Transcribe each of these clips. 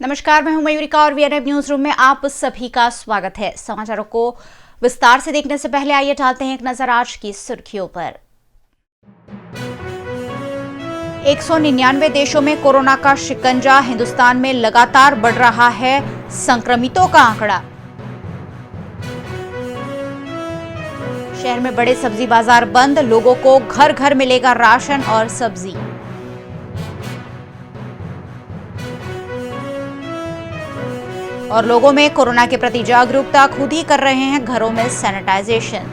नमस्कार, मैं हूं मयूरिका और वीएनएब न्यूज रूम में आप सभी का स्वागत है। समाचारों को विस्तार से देखने से पहले आइए डालते हैं एक नजर आज की सुर्खियों पर। 199 देशों में कोरोना का शिकंजा, हिंदुस्तान में लगातार बढ़ रहा है संक्रमितों का आंकड़ा। शहर में बड़े सब्जी बाजार बंद, लोगों को घर घर मिलेगा राशन और सब्जी। और लोगों में कोरोना के प्रति जागरूकता, खुद ही कर रहे हैं घरों में सैनिटाइजेशन।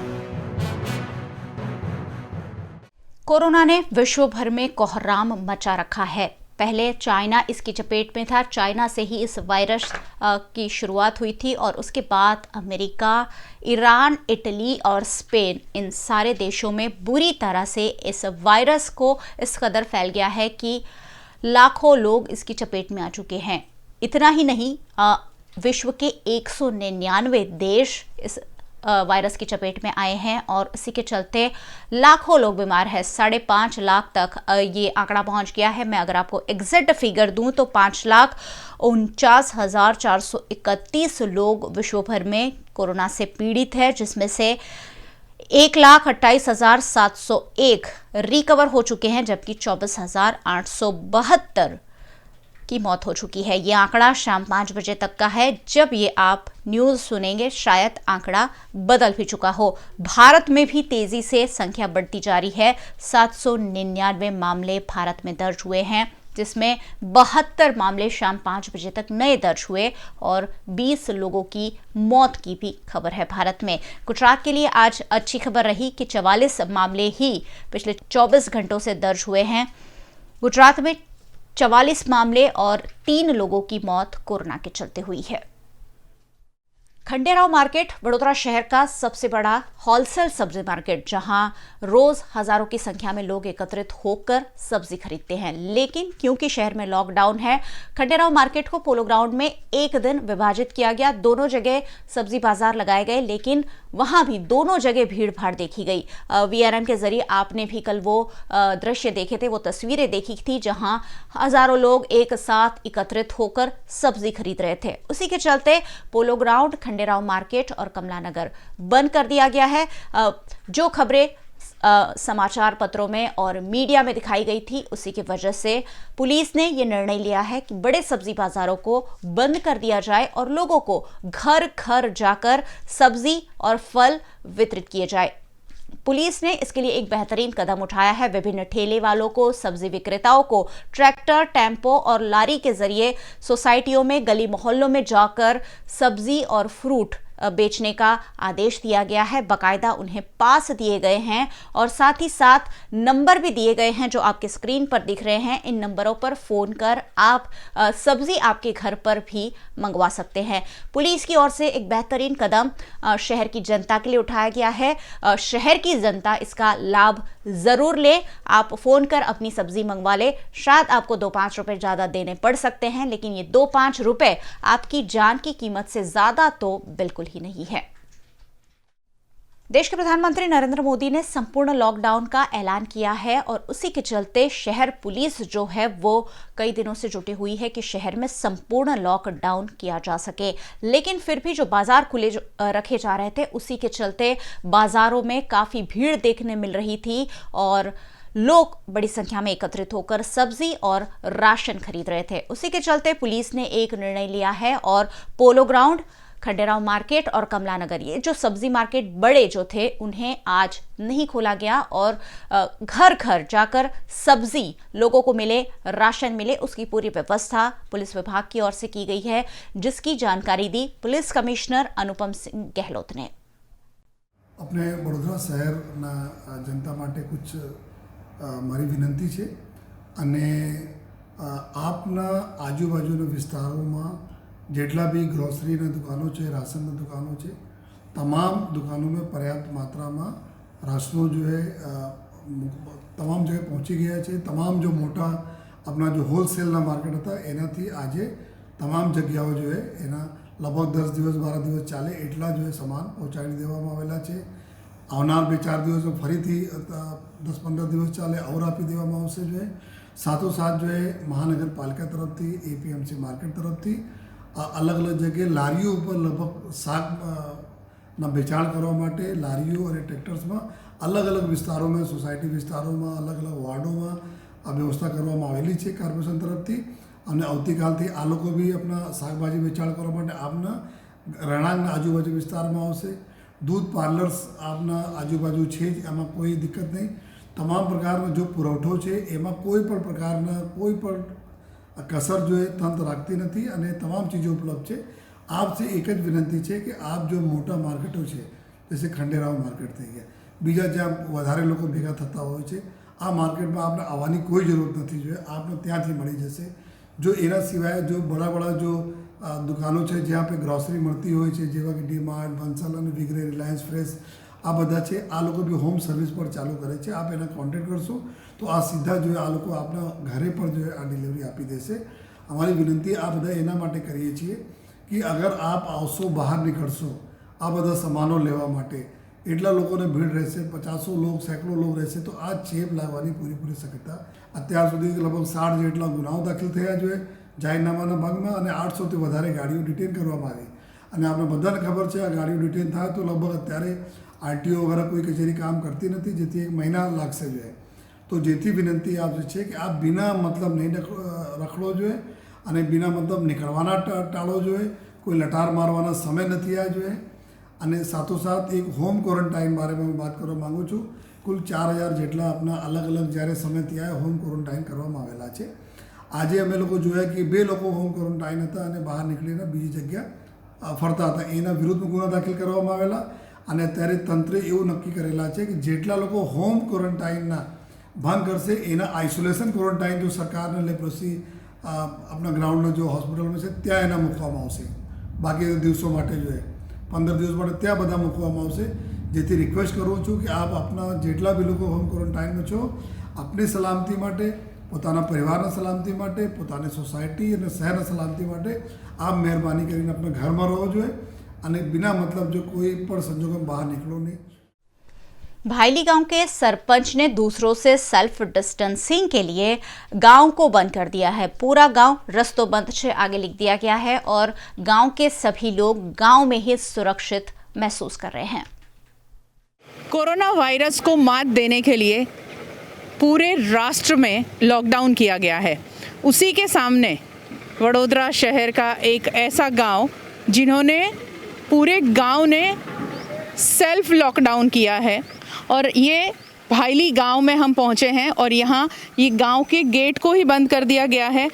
कोरोना ने विश्व भर में कोहराम मचा रखा है। पहले चाइना इसकी चपेट में था, चाइना से ही इस वायरस की शुरुआत हुई थी और उसके बाद अमेरिका, ईरान, इटली और स्पेन, इन सारे देशों में बुरी तरह से इस वायरस को इस कदर फैल गया है कि लाखों लोग इसकी चपेट में आ चुके हैं। इतना ही नहीं, विश्व के 199 देश इस वायरस की चपेट में आए हैं और इसी के चलते लाखों लोग बीमार हैं। 5.5 लाख तक ये आंकड़ा पहुंच गया है। मैं अगर आपको एग्जैक्ट फिगर दूं तो 5,49,431 लोग विश्व भर में कोरोना से पीड़ित है, जिसमें से 1,28,701 रिकवर हो चुके हैं, जबकि 24,872 की मौत हो चुकी है। ये आंकड़ा शाम 5 बजे तक का है। जब ये आप न्यूज़ सुनेंगे शायद आंकड़ा बदल भी चुका हो। भारत में भी तेजी से संख्या बढ़ती जा रही है। 799 मामले भारत में दर्ज हुए हैं, जिसमें 72 मामले शाम 5 बजे तक नए दर्ज हुए और 20 लोगों की मौत की भी खबर है भारत में। गुजरात के लिए आज अच्छी खबर रही कि 44 मामले ही पिछले 24 घंटों से दर्ज हुए हैं। गुजरात में 44 मामले और 3 लोगों की मौत कोरोना के चलते हुई है। खंडेराव मार्केट वडोदरा शहर का सबसे बड़ा होलसेल सब्जी मार्केट, जहां रोज हजारों की संख्या में लोग एकत्रित होकर सब्जी खरीदते हैं। लेकिन क्योंकि शहर में लॉकडाउन है, खंडेराव मार्केट को पोलो ग्राउंड में एक दिन विभाजित किया गया। दोनों जगह सब्जी बाजार लगाए गए, लेकिन वहां भी दोनों जगह भीड़ भाड़ देखी गई। वीआरएम के जरिए आपने भी कल वो दृश्य देखे थे, वो तस्वीरें देखी थी, जहां हजारों लोग एक साथ एकत्रित होकर सब्जी खरीद रहे थे। उसी के चलते पोलो ग्राउंड, खंडेराव मार्केट और कमला नगर बंद कर दिया गया है। जो खबरें समाचार पत्रों में और मीडिया में दिखाई गई थी, उसी की वजह से पुलिस ने यह निर्णय लिया है कि बड़े सब्जी बाजारों को बंद कर दिया जाए और लोगों को घर घर जाकर सब्जी और फल वितरित किए जाए। पुलिस ने इसके लिए एक बेहतरीन कदम उठाया है। विभिन्न ठेले वालों को, सब्जी विक्रेताओं को ट्रैक्टर, टेम्पो और लारी के जरिए सोसाइटियों में, गली मोहल्लों में जाकर सब्जी और फ्रूट बेचने का आदेश दिया गया है। बाकायदा उन्हें पास दिए गए हैं और साथ ही साथ नंबर भी दिए गए हैं जो आपके स्क्रीन पर दिख रहे हैं। इन नंबरों पर फोन कर आप सब्जी आपके घर पर भी मंगवा सकते हैं। पुलिस की ओर से एक बेहतरीन कदम शहर की जनता के लिए उठाया गया है। शहर की जनता इसका लाभ जरूर ले। आप फोन कर अपनी सब्जी मंगवा ले। शायद आपको 2-5 रुपए ज्यादा देने पड़ सकते हैं, लेकिन ये 2-5 रुपए आपकी जान की कीमत से ज्यादा तो बिल्कुल ही नहीं है। देश के प्रधानमंत्री नरेंद्र मोदी ने संपूर्ण लॉकडाउन का ऐलान किया है और उसी के चलते शहर पुलिस जो है वो कई दिनों से जुटी हुई है कि शहर में संपूर्ण लॉकडाउन किया जा सके। लेकिन फिर भी जो बाजार खुले रखे जा रहे थे, उसी के चलते बाजारों में काफी भीड़ देखने मिल रही थी और लोग बड़ी संख्या में एकत्रित होकर सब्जी और राशन खरीद रहे थे। उसी के चलते पुलिस ने एक निर्णय लिया है और पोलो ग्राउंड, खंडेराव मार्केट और कमला नगर, ये जो सब्जी मार्केट बड़े जो थे, उन्हें आज नहीं खोला गया और घर घर जाकर सब्जी लोगों को मिले, राशन मिले, उसकी पूरी व्यवस्था पुलिस विभाग की ओर से की गई है, जिसकी जानकारी दी पुलिस कमिश्नर अनुपम सिंह गहलोत ने। अपने वडोदरा शहરના जनता માટે कुछ મારી વિનંતી છે અને આપના આજુબાજુના વિસ્તારોમાં જેટલા બી ગ્રોસરીના દુકાનો છે, રાશનના દુકાનો છે, તમામ દુકાનોं में पर्याप्त मात्राમાં राशनों जो है तमाम जगह पहुँची गया है। तमाम जो मोटा अपना जो होलसेलના मार्केट था એનાથી આજે તમામ જગ્યાઓ जो है એના लगभग 10 દિવસ 12 દિવસ ચાલે એટલા जो है सामान પહોંચાડી દેવામાં આવેલા છે। આવનાર 2-4 દિવસમાં ફરીથી 10-15 દિવસ ચાલે और આપી દેવામાં આવશે जो है। સાથો સાથ जो है મહાનગરપાલિકા તરફથી એપીએમસી માર્કેટ તરફથી અલગ અલગ જગ્યાએ લારીઓ ઉપર લગભગ શાકના વેચાણ કરવા માટે લારીઓ અને ટ્રેક્ટર્સમાં અલગ અલગ વિસ્તારોમાં સોસાયટી વિસ્તારોમાં અલગ અલગ વોર્ડોમાં આ વ્યવસ્થા કરવામાં આવેલી છે કોર્પોરેશન તરફથી અને આવતીકાલથી આ લોકો બી આપણા શાકભાજી વેચાણ કરવા માટે આપના રહેણાંકના આજુબાજુ વિસ્તારમાં આવશે. दूध पार्लर्स आपना आजूबाजू है एम कोई दिक्कत नहीं. तमाम प्रकार जो पुरवठो है एम कोईपण प्रकारना कोईपण कसर जो है तंत्र राखती नहीं और तमाम चीज़ों उपलब्ध है. आपसे एक ज विनंती है कि आप जो मोटा मार्केटों है जैसे खंडेराव मार्केट थी गया बीजा ज्यां वधारे लोग भेगा थता होय छे आ मार्केट में आपने आवानी कोई जरूरत नहीं जो है आपने त्यांथी मळी जशे. जो एना सिवाय जो बड़ा बड़ा जो दुकानों है जहाँ पे ग्रोसरी મળતી હોય છે જેવા કે ડીમાર્ટ બંસલ અને વિગરે રિલાયન્સ ફ્રેશ આ બધા છે આ લોકો બી હોમ સર્વિસ પર ચાલુ કરે છે. આપ એના કોન્ટેક્ટ કરશો તો આ સીધા જો આ લોકો આપના ઘરે પર જો આ ડિલિવરી આપી દેશે. અમારી વિનંતી આ બધા એના માટે કરીએ છીએ કે અગર આપ આવશો બહાર નીકળશો આ બધા સામાનો લેવા માટે એટલા લોકોને ભીડ રહેશે 50 लोग सैकड़ों लोग રહેશે તો આ ચેપ લાવવાની પૂરી શક્યતા. અત્યાર સુધી લગભગ 60 જેટલા ગુનાઓ દાખલ થયા જો જાહેરનામાના ભાગમાં અને 800થી વધારે ગાડીઓ ડિટેન કરવામાં આવી અને આપણે બધાને ખબર છે આ ગાડીઓ ડિટેન થાય તો લગભગ અત્યારે આરટીઓ વગેરે કોઈ કચેરી કામ કરતી નથી જેથી 1 મહિના લાગશે જોઈએ. તો જેથી વિનંતી આપ છે કે આપ बिना मतलब नहीं રખડો જોઈએ અને बिना मतलब નીકળવાના ટાળો જોઈએ. કોઈ લટાર મારવાના સમય નથી આ જોઈએ અને સાથોસાથ એક હોમ ક્વોરન્ટાઇન બારે में बात કરવા માગું છું. કુલ 4000 જેટલા આપના અલગ અલગ જ્યારે સમયથી આ હોમ ક્વોરન્ટાઇન કરવામાં આવેલા છે. આજે અમે લોકો જોયા કે 2 લોકો હોમ ક્વોરન્ટાઇન હતા અને બહાર નીકળીને બીજી જગ્યા ફરતા હતા. એના વિરુદ્ધમાં ગુનો દાખલ કરવામાં આવેલા અને અત્યારે તંત્રે એવું નક્કી કરેલા છે કે જેટલા લોકો હોમ ક્વોરન્ટાઇનના ભંગ કરશે એના આઇસોલેશન ક્વોરન્ટાઇન જો સરકારને લેપ્રોસી આપણા ગ્રાઉન્ડના જો હોસ્પિટલમાં છે ત્યાં એના મૂકવામાં આવશે. બાકી દિવસો માટે જોઈએ 15 દિવસ માટે ત્યાં બધા મૂકવામાં આવશે. જેથી રિક્વેસ્ટ કરું છું કે આપ આપના જેટલા બી લોકો હોમ ક્વોરન્ટાઇનમાં છો આપની સલામતી માટે પોતાના પરિવારના સલામતી માટે પોતાની સોસાયટી અને શહેરના સલામતી માટે આપ મહેરબાની કરીને આપણા ઘરમાં રહો જોઈએ અને बिना मतलब जो कोई પણ સંજોગોમાં બહાર નીકળો નહીં. भायली गांव के सरपंच ने दूसरों से सेल्फ डिस्टेंसिंग के लिए गांव को बंद कर दिया है. पूरा गांव रस्तों बंद से आगे लिख दिया गया है और गांव के सभी लोग गांव में ही सुरक्षित महसूस कर रहे हैं. कोरोना वायरस को मात देने के लिए पूरे राष्ट्र में लॉकडाउन किया गया है. उसी के सामने वडोदरा शहर का एक ऐसा गांव जिन्होंने पूरे गांव ने सेल्फ लॉकडाउन किया है और ये भायली गांव में हम पहुंचे हैं और यहाँ ये गांव के गेट को ही बंद कर दिया गया है.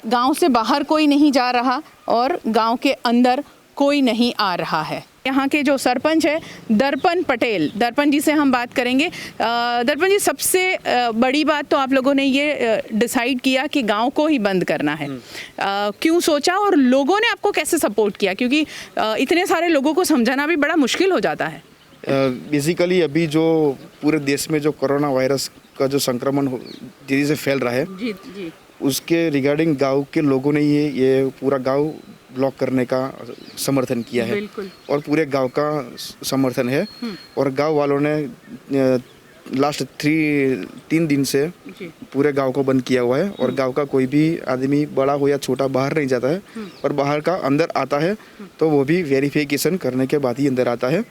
गांव से बाहर कोई नहीं जा रहा और गांव के अंदर कोई नहीं आ रहा है. यहाँ के जो सरपंच है दर्पण पटेल, दर्पण जी से हम बात करेंगे. दर्पण जी, सबसे बड़ी बात तो आप लोगों ने ये डिसाइड किया कि गांव को ही बंद करना है. क्यों सोचा और लोगों ने आपको कैसे सपोर्ट किया, क्योंकि इतने सारे लोगों को समझाना भी बड़ा मुश्किल हो जाता है. बेसिकली अभी जो पूरे देश में जो कोरोना वायरस का जो संक्रमण तेजी से फैल रहा है जी जी उसके रिगार्डिंग गांव के लोगों ने ये पूरा गांव ब्लॉक करने का समर्थन किया है और पूरे गांव का समर्थन है. और गांव वालों ने लास्ट 3 दिन से पूरे गांव को बंद किया हुआ है और गांव का कोई भी आदमी बड़ा हो या छोटा बाहर नहीं जाता है और बाहर का अंदर आता है तो वो भी वेरिफिकेशन करने के बाद ही अंदर आता है.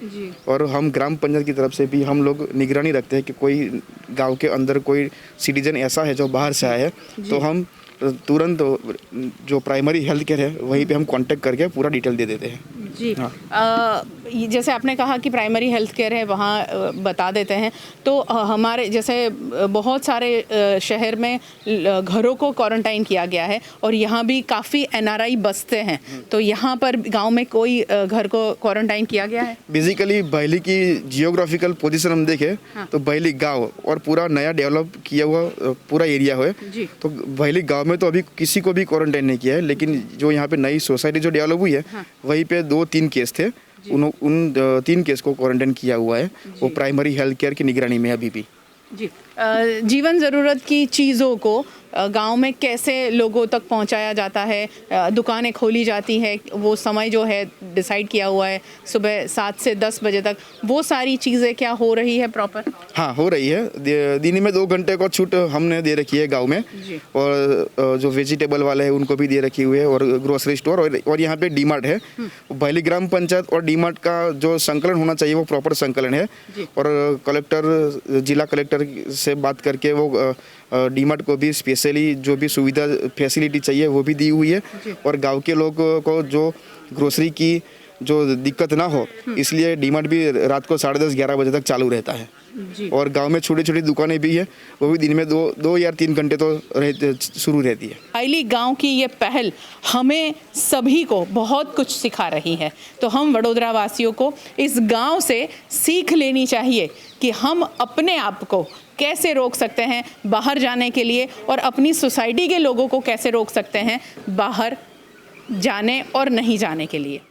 और हम ग्राम पंचायत की तरफ से भी हम लोग निगरानी रखते हैं कि कोई गांव के अंदर कोई सिटीजन ऐसा है जो बाहर से आया है तो हम तुरंत जो प्राइमरी हेल्थ केयर है वहीं पे हम कांटेक्ट करके पूरा डिटेल दे देते हैं. जी जैसे आपने कहा कि प्राइमरी हेल्थ केयर है वहाँ बता देते हैं, तो हमारे जैसे बहुत सारे शहर में घरों को क्वारंटाइन किया गया है और यहाँ भी काफ़ी NRI बसते हैं, तो यहाँ पर गांव में कोई घर को क्वारंटाइन किया गया है? बेसिकली भायली की जियोग्राफिकल पोजीशन हम देखें तो भायली गांव और पूरा नया डेवलप किया हुआ पूरा एरिया है, तो भायली गांव में तो अभी किसी को भी क्वारंटाइन नहीं किया है, लेकिन जो यहाँ पे नई सोसाइटी जो डेवलप हुई है वहीं पे 2-3 केस थे, उन 3 केस को क्वारंटाइन किया हुआ है, वो प्राइमरी हेल्थ केयर की निगरानी में अभी भी. जी जीवन ज़रूरत की चीज़ों को गांव में कैसे लोगों तक पहुंचाया जाता है, दुकानें खोली जाती है, वो समय जो है डिसाइड किया हुआ है सुबह 7 से 10 बजे तक, वो सारी चीज़ें क्या हो रही है प्रॉपर? हाँ, हो रही है। दिन में 2 घंटे को छूट हमने दे रखी है गांव में, और जो वेजिटेबल वाले हैं उनको भी दे रखी हुई है, और ग्रोसरी स्टोर और यहाँ पे डीमार्ट है। भैली ग्राम पंचायत और डीमार्ट का जो संकलन होना चाहिए वो प्रॉपर संकलन है, और जिला कलेक्टर से बात करके वो डीमार्ट को भी स्पेशली जो भी सुविधा फैसिलिटी चाहिए वो भी दी हुई है, और गांव के लोगों को जो ग्रोसरी की जो दिक्कत ना हो इसलिए डीमार्ट भी रात को 10:30-11 बजे तक चालू रहता है। और गांव में छोटी छोटी दुकानें भी है, वो भी दिन में 2 या 3 घंटे तो शुरू रहती है। भैली गांव की ये पहल हमें सभी को बहुत कुछ सिखा रही है, तो हम वडोदरा वासियों को इस गांव से सीख लेनी चाहिए कि हम अपने आप को कैसे रोक सकते हैं बाहर जाने के लिए, और अपनी सोसाइटी के लोगों को कैसे रोक सकते हैं बाहर जाने और नहीं जाने के लिए।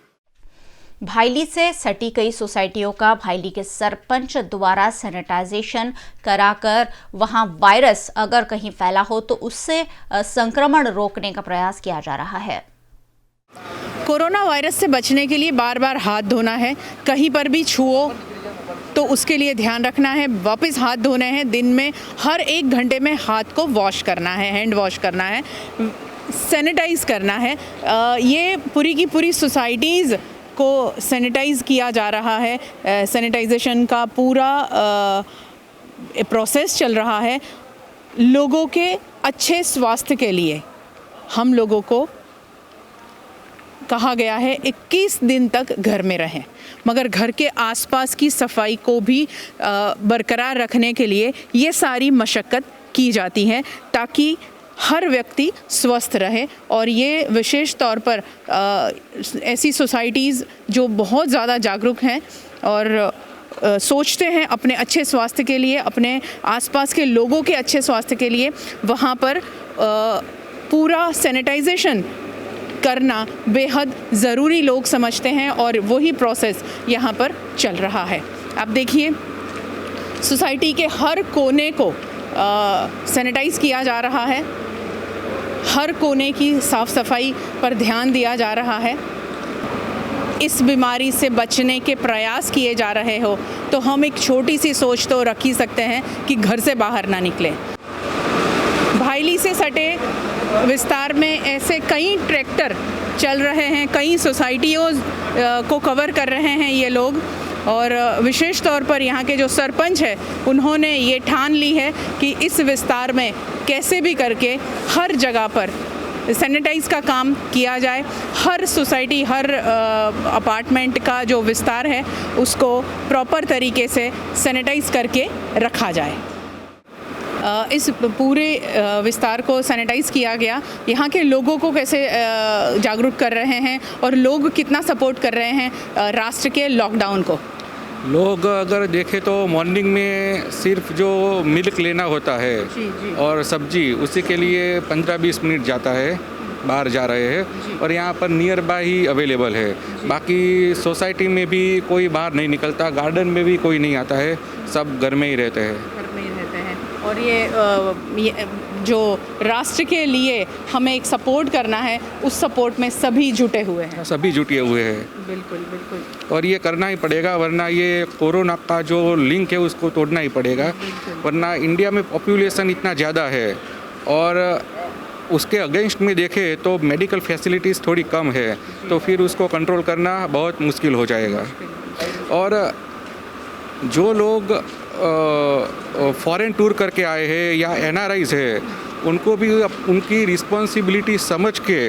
भायली से सटी कई सोसाइटियों का भायली के सरपंच द्वारा सैनिटाइजेशन कराकर वहां वायरस अगर कहीं फैला हो तो उससे संक्रमण रोकने का प्रयास किया जा रहा है। कोरोना वायरस से बचने के लिए बार बार हाथ धोना है, कहीं पर भी छुओ तो उसके लिए ध्यान रखना है, वापस हाथ धोने हैं, दिन में हर 1 घंटे में हाथ को वॉश करना है, हैंड वॉश करना है, सैनिटाइज करना है। ये पूरी की पूरी सोसाइटीज़ को सैनिटाइज किया जा रहा है, सैनिटाइजेशन का पूरा प्रोसेस चल रहा है। लोगों के अच्छे स्वास्थ्य के लिए हम लोगों को कहा गया है 21 दिन तक घर में रहें, मगर घर के आसपास की सफाई को भी बरकरार रखने के लिए ये सारी मशक्क़त की जाती है ताकि हर व्यक्ति स्वस्थ रहे। और ये विशेष तौर पर ऐसी सोसाइटीज़ जो बहुत ज़्यादा जागरूक हैं और सोचते हैं अपने अच्छे स्वास्थ्य के लिए, अपने आसपास के लोगों के अच्छे स्वास्थ्य के लिए, वहाँ पर पूरा सैनिटाइजेशन करना बेहद ज़रूरी लोग समझते हैं, और वही प्रोसेस यहाँ पर चल रहा है। आप देखिए सोसाइटी के हर कोने को सैनिटाइज़ किया जा रहा है, हर कोने की साफ़ सफाई पर ध्यान दिया जा रहा है। इस बीमारी से बचने के प्रयास किए जा रहे हो तो हम एक छोटी सी सोच तो रख ही सकते हैं कि घर से बाहर ना निकलें। भायली से सटे विस्तार में ऐसे कई ट्रैक्टर चल रहे हैं, कई सोसाइटियों को कवर कर रहे हैं ये लोग, और विशेष तौर पर यहाँ के जो सरपंच है उन्होंने ये ठान ली है कि इस विस्तार में कैसे भी करके हर जगह पर सैनिटाइज़ का काम किया जाए। हर सोसाइटी, हर अपार्टमेंट का जो विस्तार है उसको प्रॉपर तरीके से सैनिटाइज़ करके रखा जाए। इस पूरे विस्तार को सैनिटाइज़ किया गया। यहाँ के लोगों को कैसे जागरूक कर रहे हैं और लोग कितना सपोर्ट कर रहे हैं राष्ट्र के लॉकडाउन को। लोग अगर देखें तो मॉर्निंग में सिर्फ जो मिल्क लेना होता है और सब्जी, उसी के लिए 15-20 मिनट जाता है, बाहर जा रहे हैं, और यहाँ पर नियर बाय ही अवेलेबल है। बाकी सोसाइटी में भी कोई बाहर नहीं निकलता, गार्डन में भी कोई नहीं आता है, सब घर में ही रहते हैं। और ये जो राष्ट्र के लिए हमें एक सपोर्ट करना है, उस सपोर्ट में सभी जुटे हुए हैं। सभी जुटे हुए हैं, बिल्कुल बिल्कुल। और ये करना ही पड़ेगा, वरना ये कोरोना का जो लिंक है उसको तोड़ना ही पड़ेगा। वरना इंडिया में पॉपुलेशन इतना ज़्यादा है और उसके अगेंस्ट में देखें तो मेडिकल फैसिलिटीज़ थोड़ी कम है, तो फिर उसको कंट्रोल करना बहुत मुश्किल हो जाएगा। और जो लोग फॉरेन टूर करके आए हैं या NRIs है, उनको भी उनकी रिस्पॉन्सिबिलिटी समझ के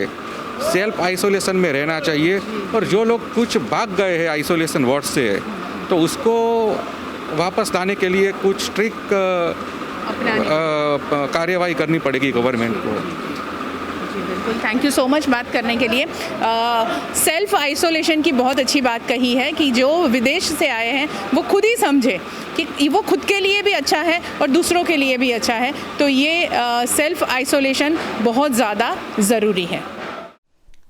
सेल्फ आइसोलेशन में रहना चाहिए। और जो लोग कुछ भाग गए हैं आइसोलेशन वार्ड से, तो उसको वापस लाने के लिए कुछ स्ट्रिक्ट कार्यवाही करनी पड़ेगी गवर्नमेंट को। बिल्कुल, थैंक यू सो मच बात करने के लिए। सेल्फ आइसोलेशन की बहुत अच्छी बात कही है कि जो विदेश से आए हैं वो खुद ही समझे कि वो खुद के लिए भी अच्छा है और दूसरों के लिए भी अच्छा है, तो ये सेल्फ आइसोलेशन बहुत ज़्यादा ज़रूरी है।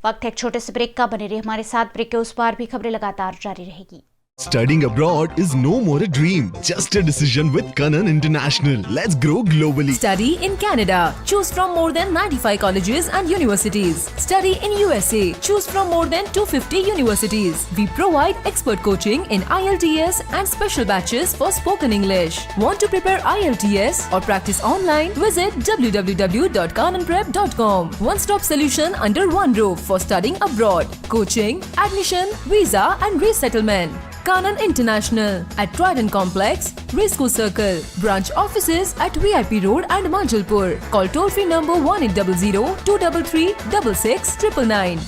वक्त है एक छोटे से ब्रेक का, बने रहिए हमारे साथ। ब्रेक के उस पार भी खबरें लगातार जारी रहेगी। Studying abroad is no more a dream, just a decision with Kanan International. Let's grow globally. Study in Canada. Choose from more than 95 colleges and universities. Study in USA. Choose from more than 250 universities. We provide expert coaching in IELTS and special batches for spoken English. Want to prepare IELTS or practice online? Visit www.kananprep.com. One-stop solution under one roof for studying abroad. Coaching, admission, visa and resettlement. Kanan International at Trident Complex, Racecourse Circle. Branch offices at VIP Road and Manjalpur. Call toll-free number 1800-233-6699.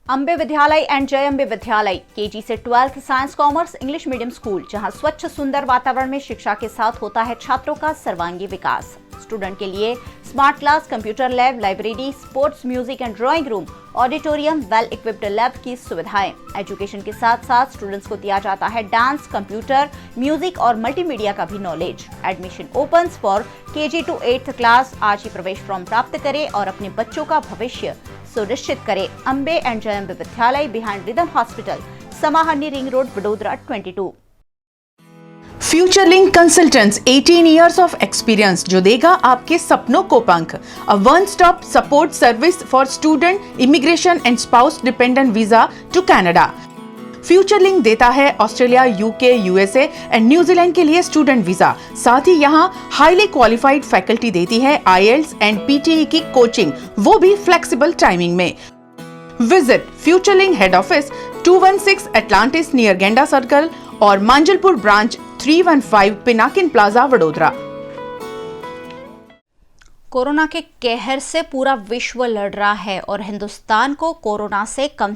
Ambe विद्यालय and Jai Ambe विद्यालय KG से 12th science commerce English medium school, जहां स्वच्छ सुंदर वातावरण में शिक्षा के साथ होता है छात्रों का सर्वांगीण विकास। स्टूडेंट के लिए smart class, computer lab, library, sports, music and drawing room, auditorium, well equipped lab की सुविधाएं। एजुकेशन के साथ साथ स्टूडेंट्स को दिया जाता है डांस, कंप्यूटर, म्यूजिक और मल्टीमीडिया का भी knowledge. Admission open for KG to 8th class. आज ही प्रवेश फॉर्म प्राप्त करें और अपने बच्चों का भविष्य सुनिश्चित करें। Ambe and Jai Ambe Vidyalaya, behind rhythm hospital, Samaharani ring road, Vadodara 22। Futurelink consultants, 18 years of experience, जो देगा आपके सपनों को पंख। A one-stop support service for student, immigration and spouse dependent visa to Canada. फ्यूचरलिंक देता है Australia, UK, USA and New Zealand के लिए स्टूडेंट वीजा। साथ ही यहाँ हाईली क्वालिफाइड फैकल्टी देती है IELTS एंड PTE की कोचिंग, वो भी फ्लेक्सिबल टाइमिंग में। Visit Futurelink head office 216 Atlantis near Genda circle और Manjalpur branch 315 Pinakin plaza, Vadodara. Corona के कहर से पूरा विश्व लड़ रहा है और हिंदुस्तान को कोरोना से कम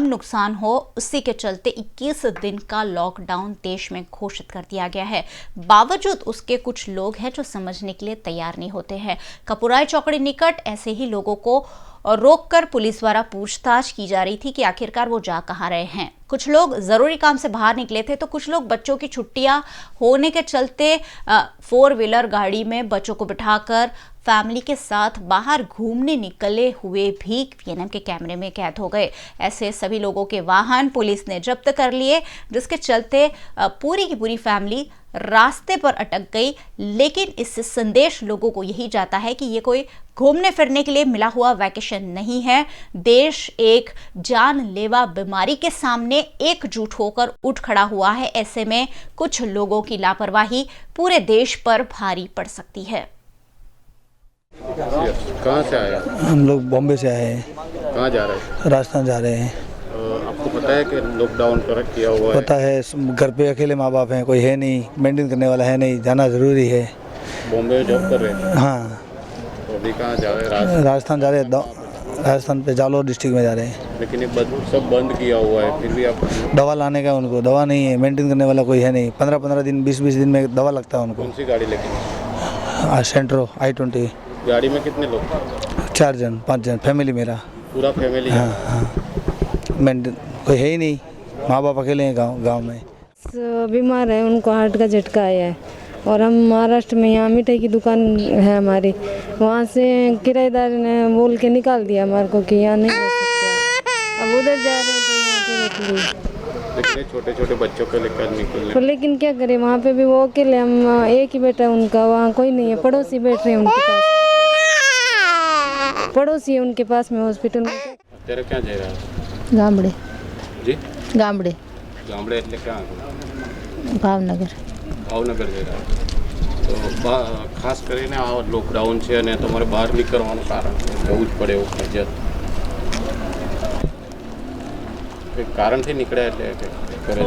नुकसान हो, उसी के चलते 21 दिन का लॉकडाउन देश में घोषित कर दिया गया है। बावजूद उसके कुछ लोग हैं जो समझने के लिए तैयार नहीं होते हैं। कपुराई चौकड़ी निकट ऐसे ही लोगों को रोककर पुलिस द्वारा पूछताछ की जा रही थी कि आखिरकार वो जा कहाँ रहे हैं। कुछ लोग जरूरी काम से बाहर निकले थे, तो कुछ लोग बच्चों की छुट्टियां होने के चलते 4-व्हीलर गाड़ी में बच्चों को बिठाकर फैमिली के साथ बाहर घूमने निकले हुए भी वीएनएम के कैमरे में कैद हो गए। ऐसे सभी लोगों के वाहन पुलिस ने जब्त कर लिए, जिसके चलते पूरी की पूरी फैमिली रास्ते पर अटक गई। लेकिन इससे संदेश लोगों को यही जाता है कि ये कोई घूमने फिरने के लिए मिला हुआ वैकेशन नहीं है। देश एक जानलेवा बीमारी के सामने एकजुट होकर उठ खड़ा हुआ है। ऐसे में कुछ लोगों की लापरवाही पूरे देश पर भारी पड़ सकती है। कहाँ से आए? हम लोग बॉम्बे से आए हैं। कहाँ जा रहे हैं? राजस्थान जा रहे हैं। आपको पता है कि लॉकडाउन पर किया हुआ है? पता है, घर पे अकेले माँ बाप हैं, कोई है नहीं, मेंटेन करने वाला है नहीं, जाना ज़रूरी है। बॉम्बे में जॉब कर रहे हैं? हाँ। तो अभी कहाँ जा रहे हैं? राजस्थान जा रहे हैं, राजस्थान पे जालोर डिस्ट्रिक्ट में जा रहे हैं। लेकिन ये सब बंद किया हुआ है, फिर भी आप? दवा लाने का उनको दवा नहीं है, मेंटेन करने वाला कोई है नहीं। 15-15 दिन 20-20 दिन में दवा लगता है उनको। कौन सी गाड़ी लेके? सेंट्रो I-20। गाड़ी में कितने लोग? 4 जन 5 जन, फैमिली मेरा। पूरा फैमिली? हाँ। मेंटेन कोई है ही नहीं, माँ बाप अकेले हैं गाँव में। बीमार है, उनको हार्ट का झटका आया है और हम महाराष्ट्र में यहाँ मिठाई की दुकान है हमारी, वहाँ से किराएदार ने बोल के निकाल दिया हमारे को कि यहाँ नहीं रह सकते। अब उधर जा रहे हैं तो यहाँ पे रोक ली। लेकिन छोटे छोटे बच्चों को लेकर निकलने, तो लेकिन क्या करें, वहाँ पे भी वो अकेले, हम एक ही बेटा है उनका, वहाँ कोई नहीं है, पड़ोसी बैठ रहे हैं उनके पास, पड़ोसी है उनके पास में हॉस्पिटल में। तेरे क्या जा रहा है? गामड़े जी? गामड़े એટલે ક્યાં? ભાવનગર જઈ રહ્યા તો ખાસ કરીને આ લોકડાઉન છે અને તમારે બહાર નીકળવાનું કારણ જવું જ પડે એવું ફરજિયાત કારણથી નીકળ્યા એટલે ઘરે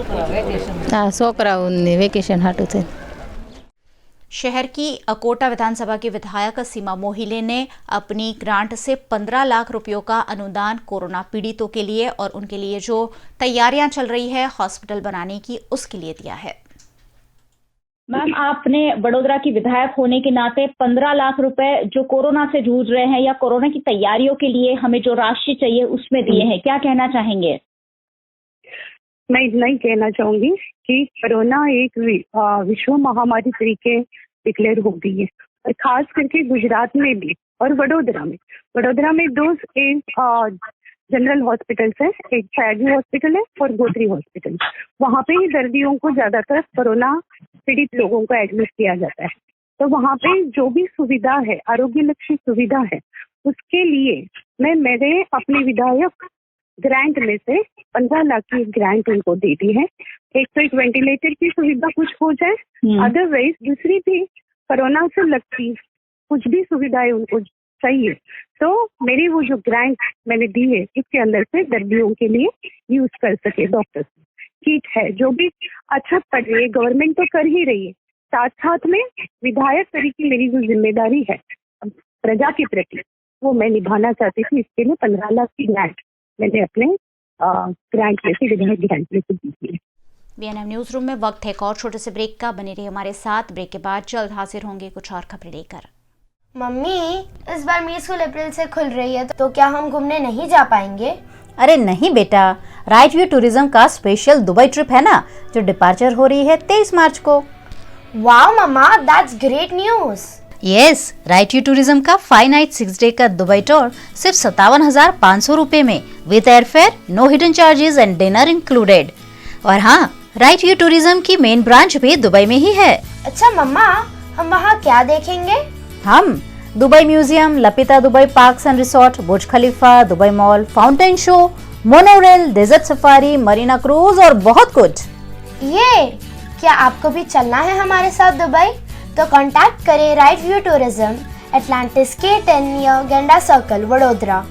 છોકરાઓને વેકેશન હાટું છે। शहर की अकोटा विधानसभा की विधायक सीमा मोहिले ने अपनी ग्रांट से 15 लाख रुपयों का अनुदान कोरोना पीड़ितों के लिए और उनके लिए जो तैयारियां चल रही है हॉस्पिटल बनाने की, उसके लिए दिया है। मैम, आपने वडोदरा की विधायक होने के नाते 15 लाख रुपए जो कोरोना से जूझ रहे हैं या कोरोना की तैयारियों के लिए हमें जो राशि चाहिए उसमें दिए हैं, क्या कहना चाहेंगे? मैं इतना ही कहना चाहूंगी कि कोरोना एक विश्व महामारी तरीके डिक्लेयर हो गई है, और खास करके गुजरात में भी और वडोदरा में 2 जनरल हॉस्पिटल्स है, एक सयाजी हॉस्पिटल है और गोत्री हॉस्पिटल। वहाँ पे ही दर्दियों को ज्यादातर कोरोना पीड़ित लोगों को एडमिट किया जाता है। तो वहाँ पे जो भी सुविधा है, आरोग्य लक्षी सुविधा है, उसके लिए मैं मेरे अपने विधायक ग्रांट में से 15 लाख की ग्रांट उनको दे दी है। एक तो एक वेंटिलेटर की सुविधा कुछ हो जाए, अदरवाइज दूसरी भी कोरोना से लगती कुछ भी सुविधाएं उनको चाहिए तो मेरी वो जो ग्रांट मैंने दी है इसके अंदर से दर्दियों के लिए यूज कर सके। डॉक्टर किट है जो भी अच्छा पड़ रही है, गवर्नमेंट तो कर ही रही है, साथ साथ में विधायक तरीके मेरी जो जिम्मेदारी है प्रजा के प्रति वो मैं निभाना चाहती थी। इसके लिए 15 लाख की ग्रांट मैंने अपने ग्रांट में से, विधायक ग्रांट में से दी है। BNM न्यूज रूम में वक्त है एक और छोटे से ब्रेक का। बने रहिए हमारे साथ। ब्रेक के बाद जल्द हाजिर होंगे कुछ और खबरें लेकर। मम्मी, इस बार मेरी स्कूल अप्रैल से खुल रही है तो क्या हम घूमने नहीं जा पाएंगे? अरे नहीं बेटा, राइट व्यू टूरिज्म का स्पेशल दुबई ट्रिप है ना, जो डिपार्चर हो रही है 23 मार्च को। Wow mama, that's great news. Yes, right view tourism का 5 नाइट 6 डे का दुबई टूर सिर्फ 57,500 रुपए में with airfare, no hidden charges and dinner included. और हाँ, राइट व्यू टूरिज्म की मेन ब्रांच भी दुबई में ही है। अच्छा मम्मा, हम वहाँ क्या देखेंगे? हम Dubai museum, Lapita Dubai parks and resort, Burj Khalifa, Dubai mall, fountain show, monorail, desert safari, Marina cruise और बहुत कुछ। ये क्या आपको भी चलना है हमारे साथ दुबई? तो कांटेक्ट करें राइट व्यू टूरिज्म, एटलांटिस के 10 near Genda circle, Vadodara.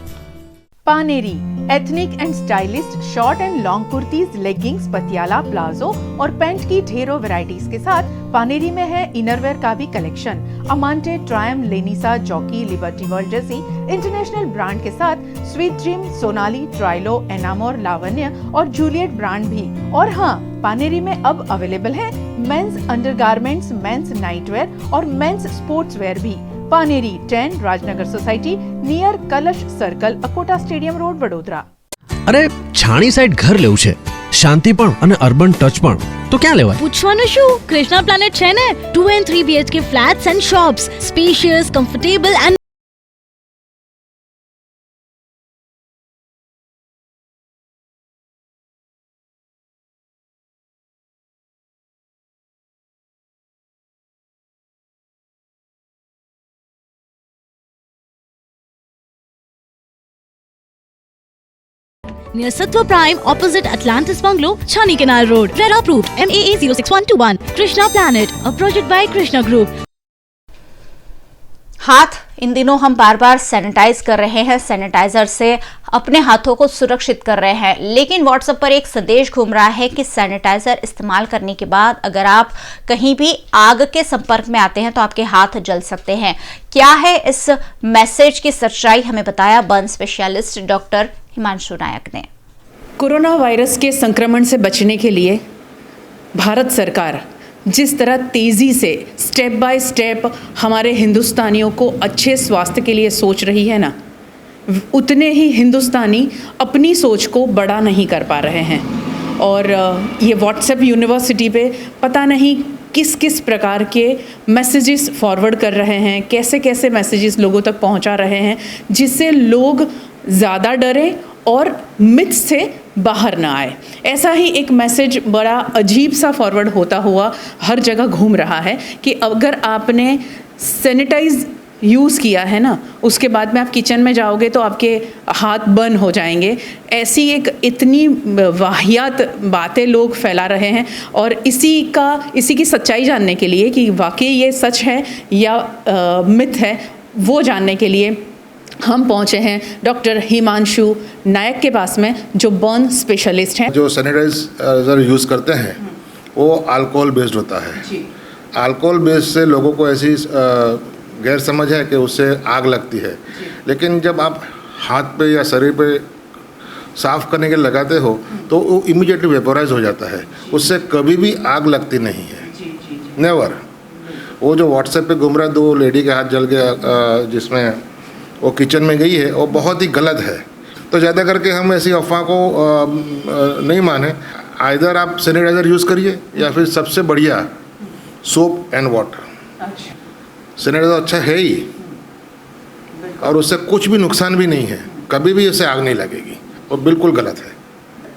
Paneri ethnic and stylist short and long kurtis, leggings, Patiala, palazzo और पैंट की ढेरों वैरायटीज के साथ पानेरी में है इनरवेयर का भी कलेक्शन। अमांटे, ट्रायम, लेनिसा, जॉकी, लिबर्टी वर्ल्ड जैसी इंटरनेशनल ब्रांड के साथ स्वीट ड्रीम, सोनाली, ट्राइलो, एनामोर, लावण्य और जूलियट ब्रांड भी। और हाँ, पानेरी में अब अवेलेबल है मेंस अंडरगारमेंट्स, मेंस नाइटवेयर और मेंस स्पोर्ट्सवेयर भी। पानेरी 10 राजनगर सोसाइटी नियर कलश circle, Akota stadium road, Vadodara. અરે છાણી સાઈડ ઘર લેવું છે, શાંતિ પણ અને અર્બન ટચ પણ, તો ક્યાં લેવાય? પૂછવાનું શું, કૃષ્ણા પ્લાનેટ છે ને। 2 and 3 BHK flats and shops, spacious, comfortable and near Sattva Prime opposite Atlantis Bungalow, Chani Canal Road, RERA approved, MAA 06121. Krishna Planet, a project by Krishna Group. हाथ इन दिनों हम बार बार सैनिटाइज कर रहे हैं, सैनिटाइजर से अपने हाथों को सुरक्षित कर रहे हैं, लेकिन व्हाट्सएप पर एक संदेश घूम रहा है कि सैनिटाइजर इस्तेमाल करने के बाद अगर आप कहीं भी आग के संपर्क में आते हैं तो आपके हाथ जल सकते हैं। क्या है इस मैसेज की सच्चाई, हमें बताया बर्न स्पेशलिस्ट डॉक्टर हिमांशु नायक ने। कोरोना वायरस के संक्रमण से बचने के लिए भारत सरकार जिस तरह तेज़ी से स्टेप बाय स्टेप हमारे हिंदुस्तानियों को अच्छे स्वास्थ्य के लिए सोच रही है ना, उतने ही हिंदुस्तानी अपनी सोच को बड़ा नहीं कर पा रहे हैं। और ये व्हाट्सएप यूनिवर्सिटी पे पता नहीं किस किस प्रकार के मैसेजेस फॉरवर्ड कर रहे हैं, कैसे कैसे मैसेजेस लोगों तक पहुंचा रहे हैं, जिससे लोग ज़्यादा डरे और मिथ से बाहर ना आए। ऐसा ही एक मैसेज बड़ा अजीब सा फॉरवर्ड होता हुआ हर जगह घूम रहा है कि अगर आपने सैनिटाइज यूज़ किया है ना, उसके बाद में आप किचन में जाओगे तो आपके हाथ बर्न हो जाएंगे। ऐसी एक इतनी वाहियात बातें लोग फैला रहे हैं। और इसी की सच्चाई जानने के लिए कि वाकई ये सच है या मिथ है, वो जानने के लिए हम पहुंचे हैं डॉक्टर हिमांशु नायक के पास में, जो बर्न स्पेशलिस्ट हैं। जो सैनिटाइजर यूज़ करते हैं वो अल्कोहल बेस्ड होता है। अल्कोहल बेस्ड से लोगों को ऐसी गैर समझ है कि उससे आग लगती है, लेकिन जब आप हाथ पे या शरीर पे साफ़ करने के लिए लगाते हो तो वो इमीडिएटली वेपोराइज हो जाता है, उससे कभी भी आग लगती नहीं है, नेवर। वो जो व्हाट्सएप पे घूम रहा है 2 लेडी के हाथ जल गया जिसमें वो किचन में गई है, वो बहुत ही गलत है। तो ज़्यादा करके हम ऐसी अफवाह को नहीं माने। आइदर आप सैनिटाइज़र यूज़ करिए या फिर सबसे बढ़िया सोप एंड वाटर। सैनिटाइज़र अच्छा है ही और उससे कुछ भी नुकसान भी नहीं है, कभी भी उससे आग नहीं लगेगी। वो बिल्कुल गलत है।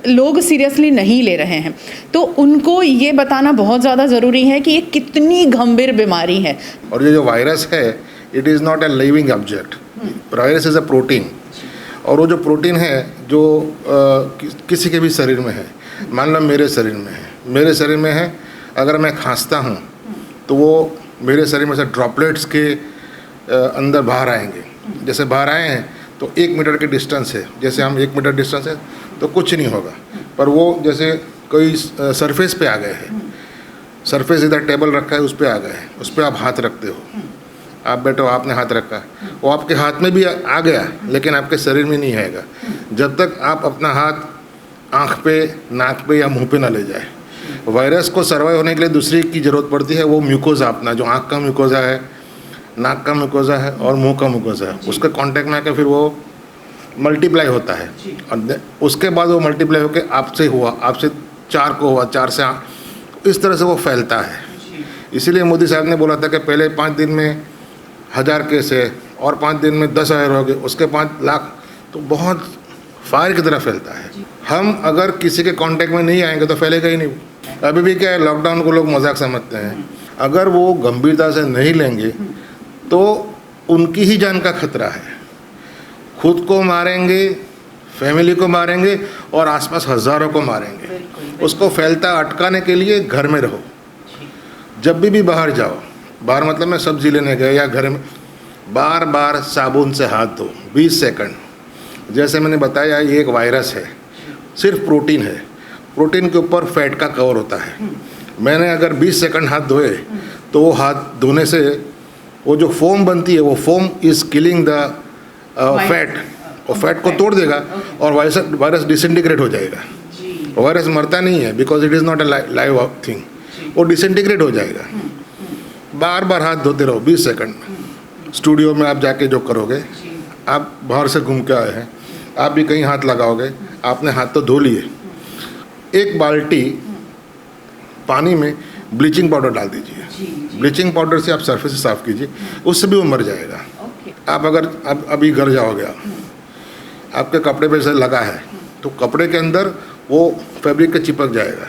लोग सीरियसली नहीं ले रहे हैं, तो उनको ये बताना बहुत ज़्यादा ज़रूरी है कि ये कितनी गंभीर बीमारी है। और ये जो वायरस है, it is not a living object, virus is a protein. और वो जो प्रोटीन है जो किसी के भी शरीर में है, मान लो मेरे शरीर में है, अगर मैं खांसता हूँ तो वो मेरे शरीर में से ड्रॉपलेट्स के अंदर बाहर आएंगे। जैसे बाहर आए हैं तो 1 मीटर के डिस्टेंस है, जैसे हम 1 मीटर डिस्टेंस है तो कुछ नहीं होगा, पर वो जैसे कोई सरफेस पे आ गए हैं, सरफेस इधर टेबल रखा है उस पर आ गए हैं, उस पर आप हाथ रखते हो, आप बैठो, आपने हाथ रखा, वो आपके हाथ में भी आ गया लेकिन आपके शरीर में नहीं आएगा जब तक आप अपना हाथ आँख पे, नाक पे या मुंह पे ना ले जाए। वायरस को सर्वाइव होने के लिए दूसरी की ज़रूरत पड़ती है, वो म्यूकोजा, अपना जो आँख का म्यूकोजा है, नाक का म्यूकोजा है और मुंह का म्यूकोजा है, उसके कांटेक्ट में आकर फिर वो मल्टीप्लाई होता है और उसके बाद वो मल्टीप्लाई होकर आपसे हुआ, आपसे 4 को हुआ, 4 से इस तरह से वो फैलता है। इसीलिए मोदी साहब ने बोला था कि पहले 5 दिन में 1000 केस है और 5 दिन में 10,000 हो गए, उसके 5 लाख, तो बहुत फायर की तरह फैलता है। हम अगर किसी के कांटेक्ट में नहीं आएंगे तो फैलेगा ही नहीं। अभी भी क्या है, लॉकडाउन को लोग मजाक समझते हैं, अगर वो गंभीरता से नहीं लेंगे तो उनकी ही जान का खतरा है। खुद को मारेंगे, फैमिली को मारेंगे और आसपास हज़ारों को मारेंगे। उसको फैलता अटकाने के लिए घर में रहो, जब भी बाहर जाओ, बाहर मतलब मैं सब्जी लेने गए या घर में, बार बार साबुन से हाथ धो 20 सेकंड। जैसे मैंने बताया ये एक वायरस है, सिर्फ प्रोटीन है, प्रोटीन के ऊपर फैट का कवर होता है। मैंने अगर 20 सेकंड हाथ धोए तो वो हाथ धोने से वो जो फोम बनती है, वो foam is killing the fat, और फैट को तोड़ देगा और वायरस डिसइंटीग्रेट हो जाएगा। वायरस मरता नहीं है because it is not a live thing, वो डिसइंटीग्रेट हो जाएगा। बार बार हाथ धोते रहो 20 सेकंड। स्टूडियो में आप जाके जो करोगे, आप बाहर से घूम के आए हैं, आप भी कहीं हाथ लगाओगे, आपने हाथ तो धो लिए, 1 बाल्टी पानी में ब्लीचिंग पाउडर डाल दीजिए, ब्लीचिंग पाउडर से आप सरफेस से साफ़ कीजिए, उससे भी वो मर जाएगा। आप अगर अभी घर जाओगे, आपके कपड़े पे से लगा है तो कपड़े के अंदर वो फैब्रिक के चिपक जाएगा।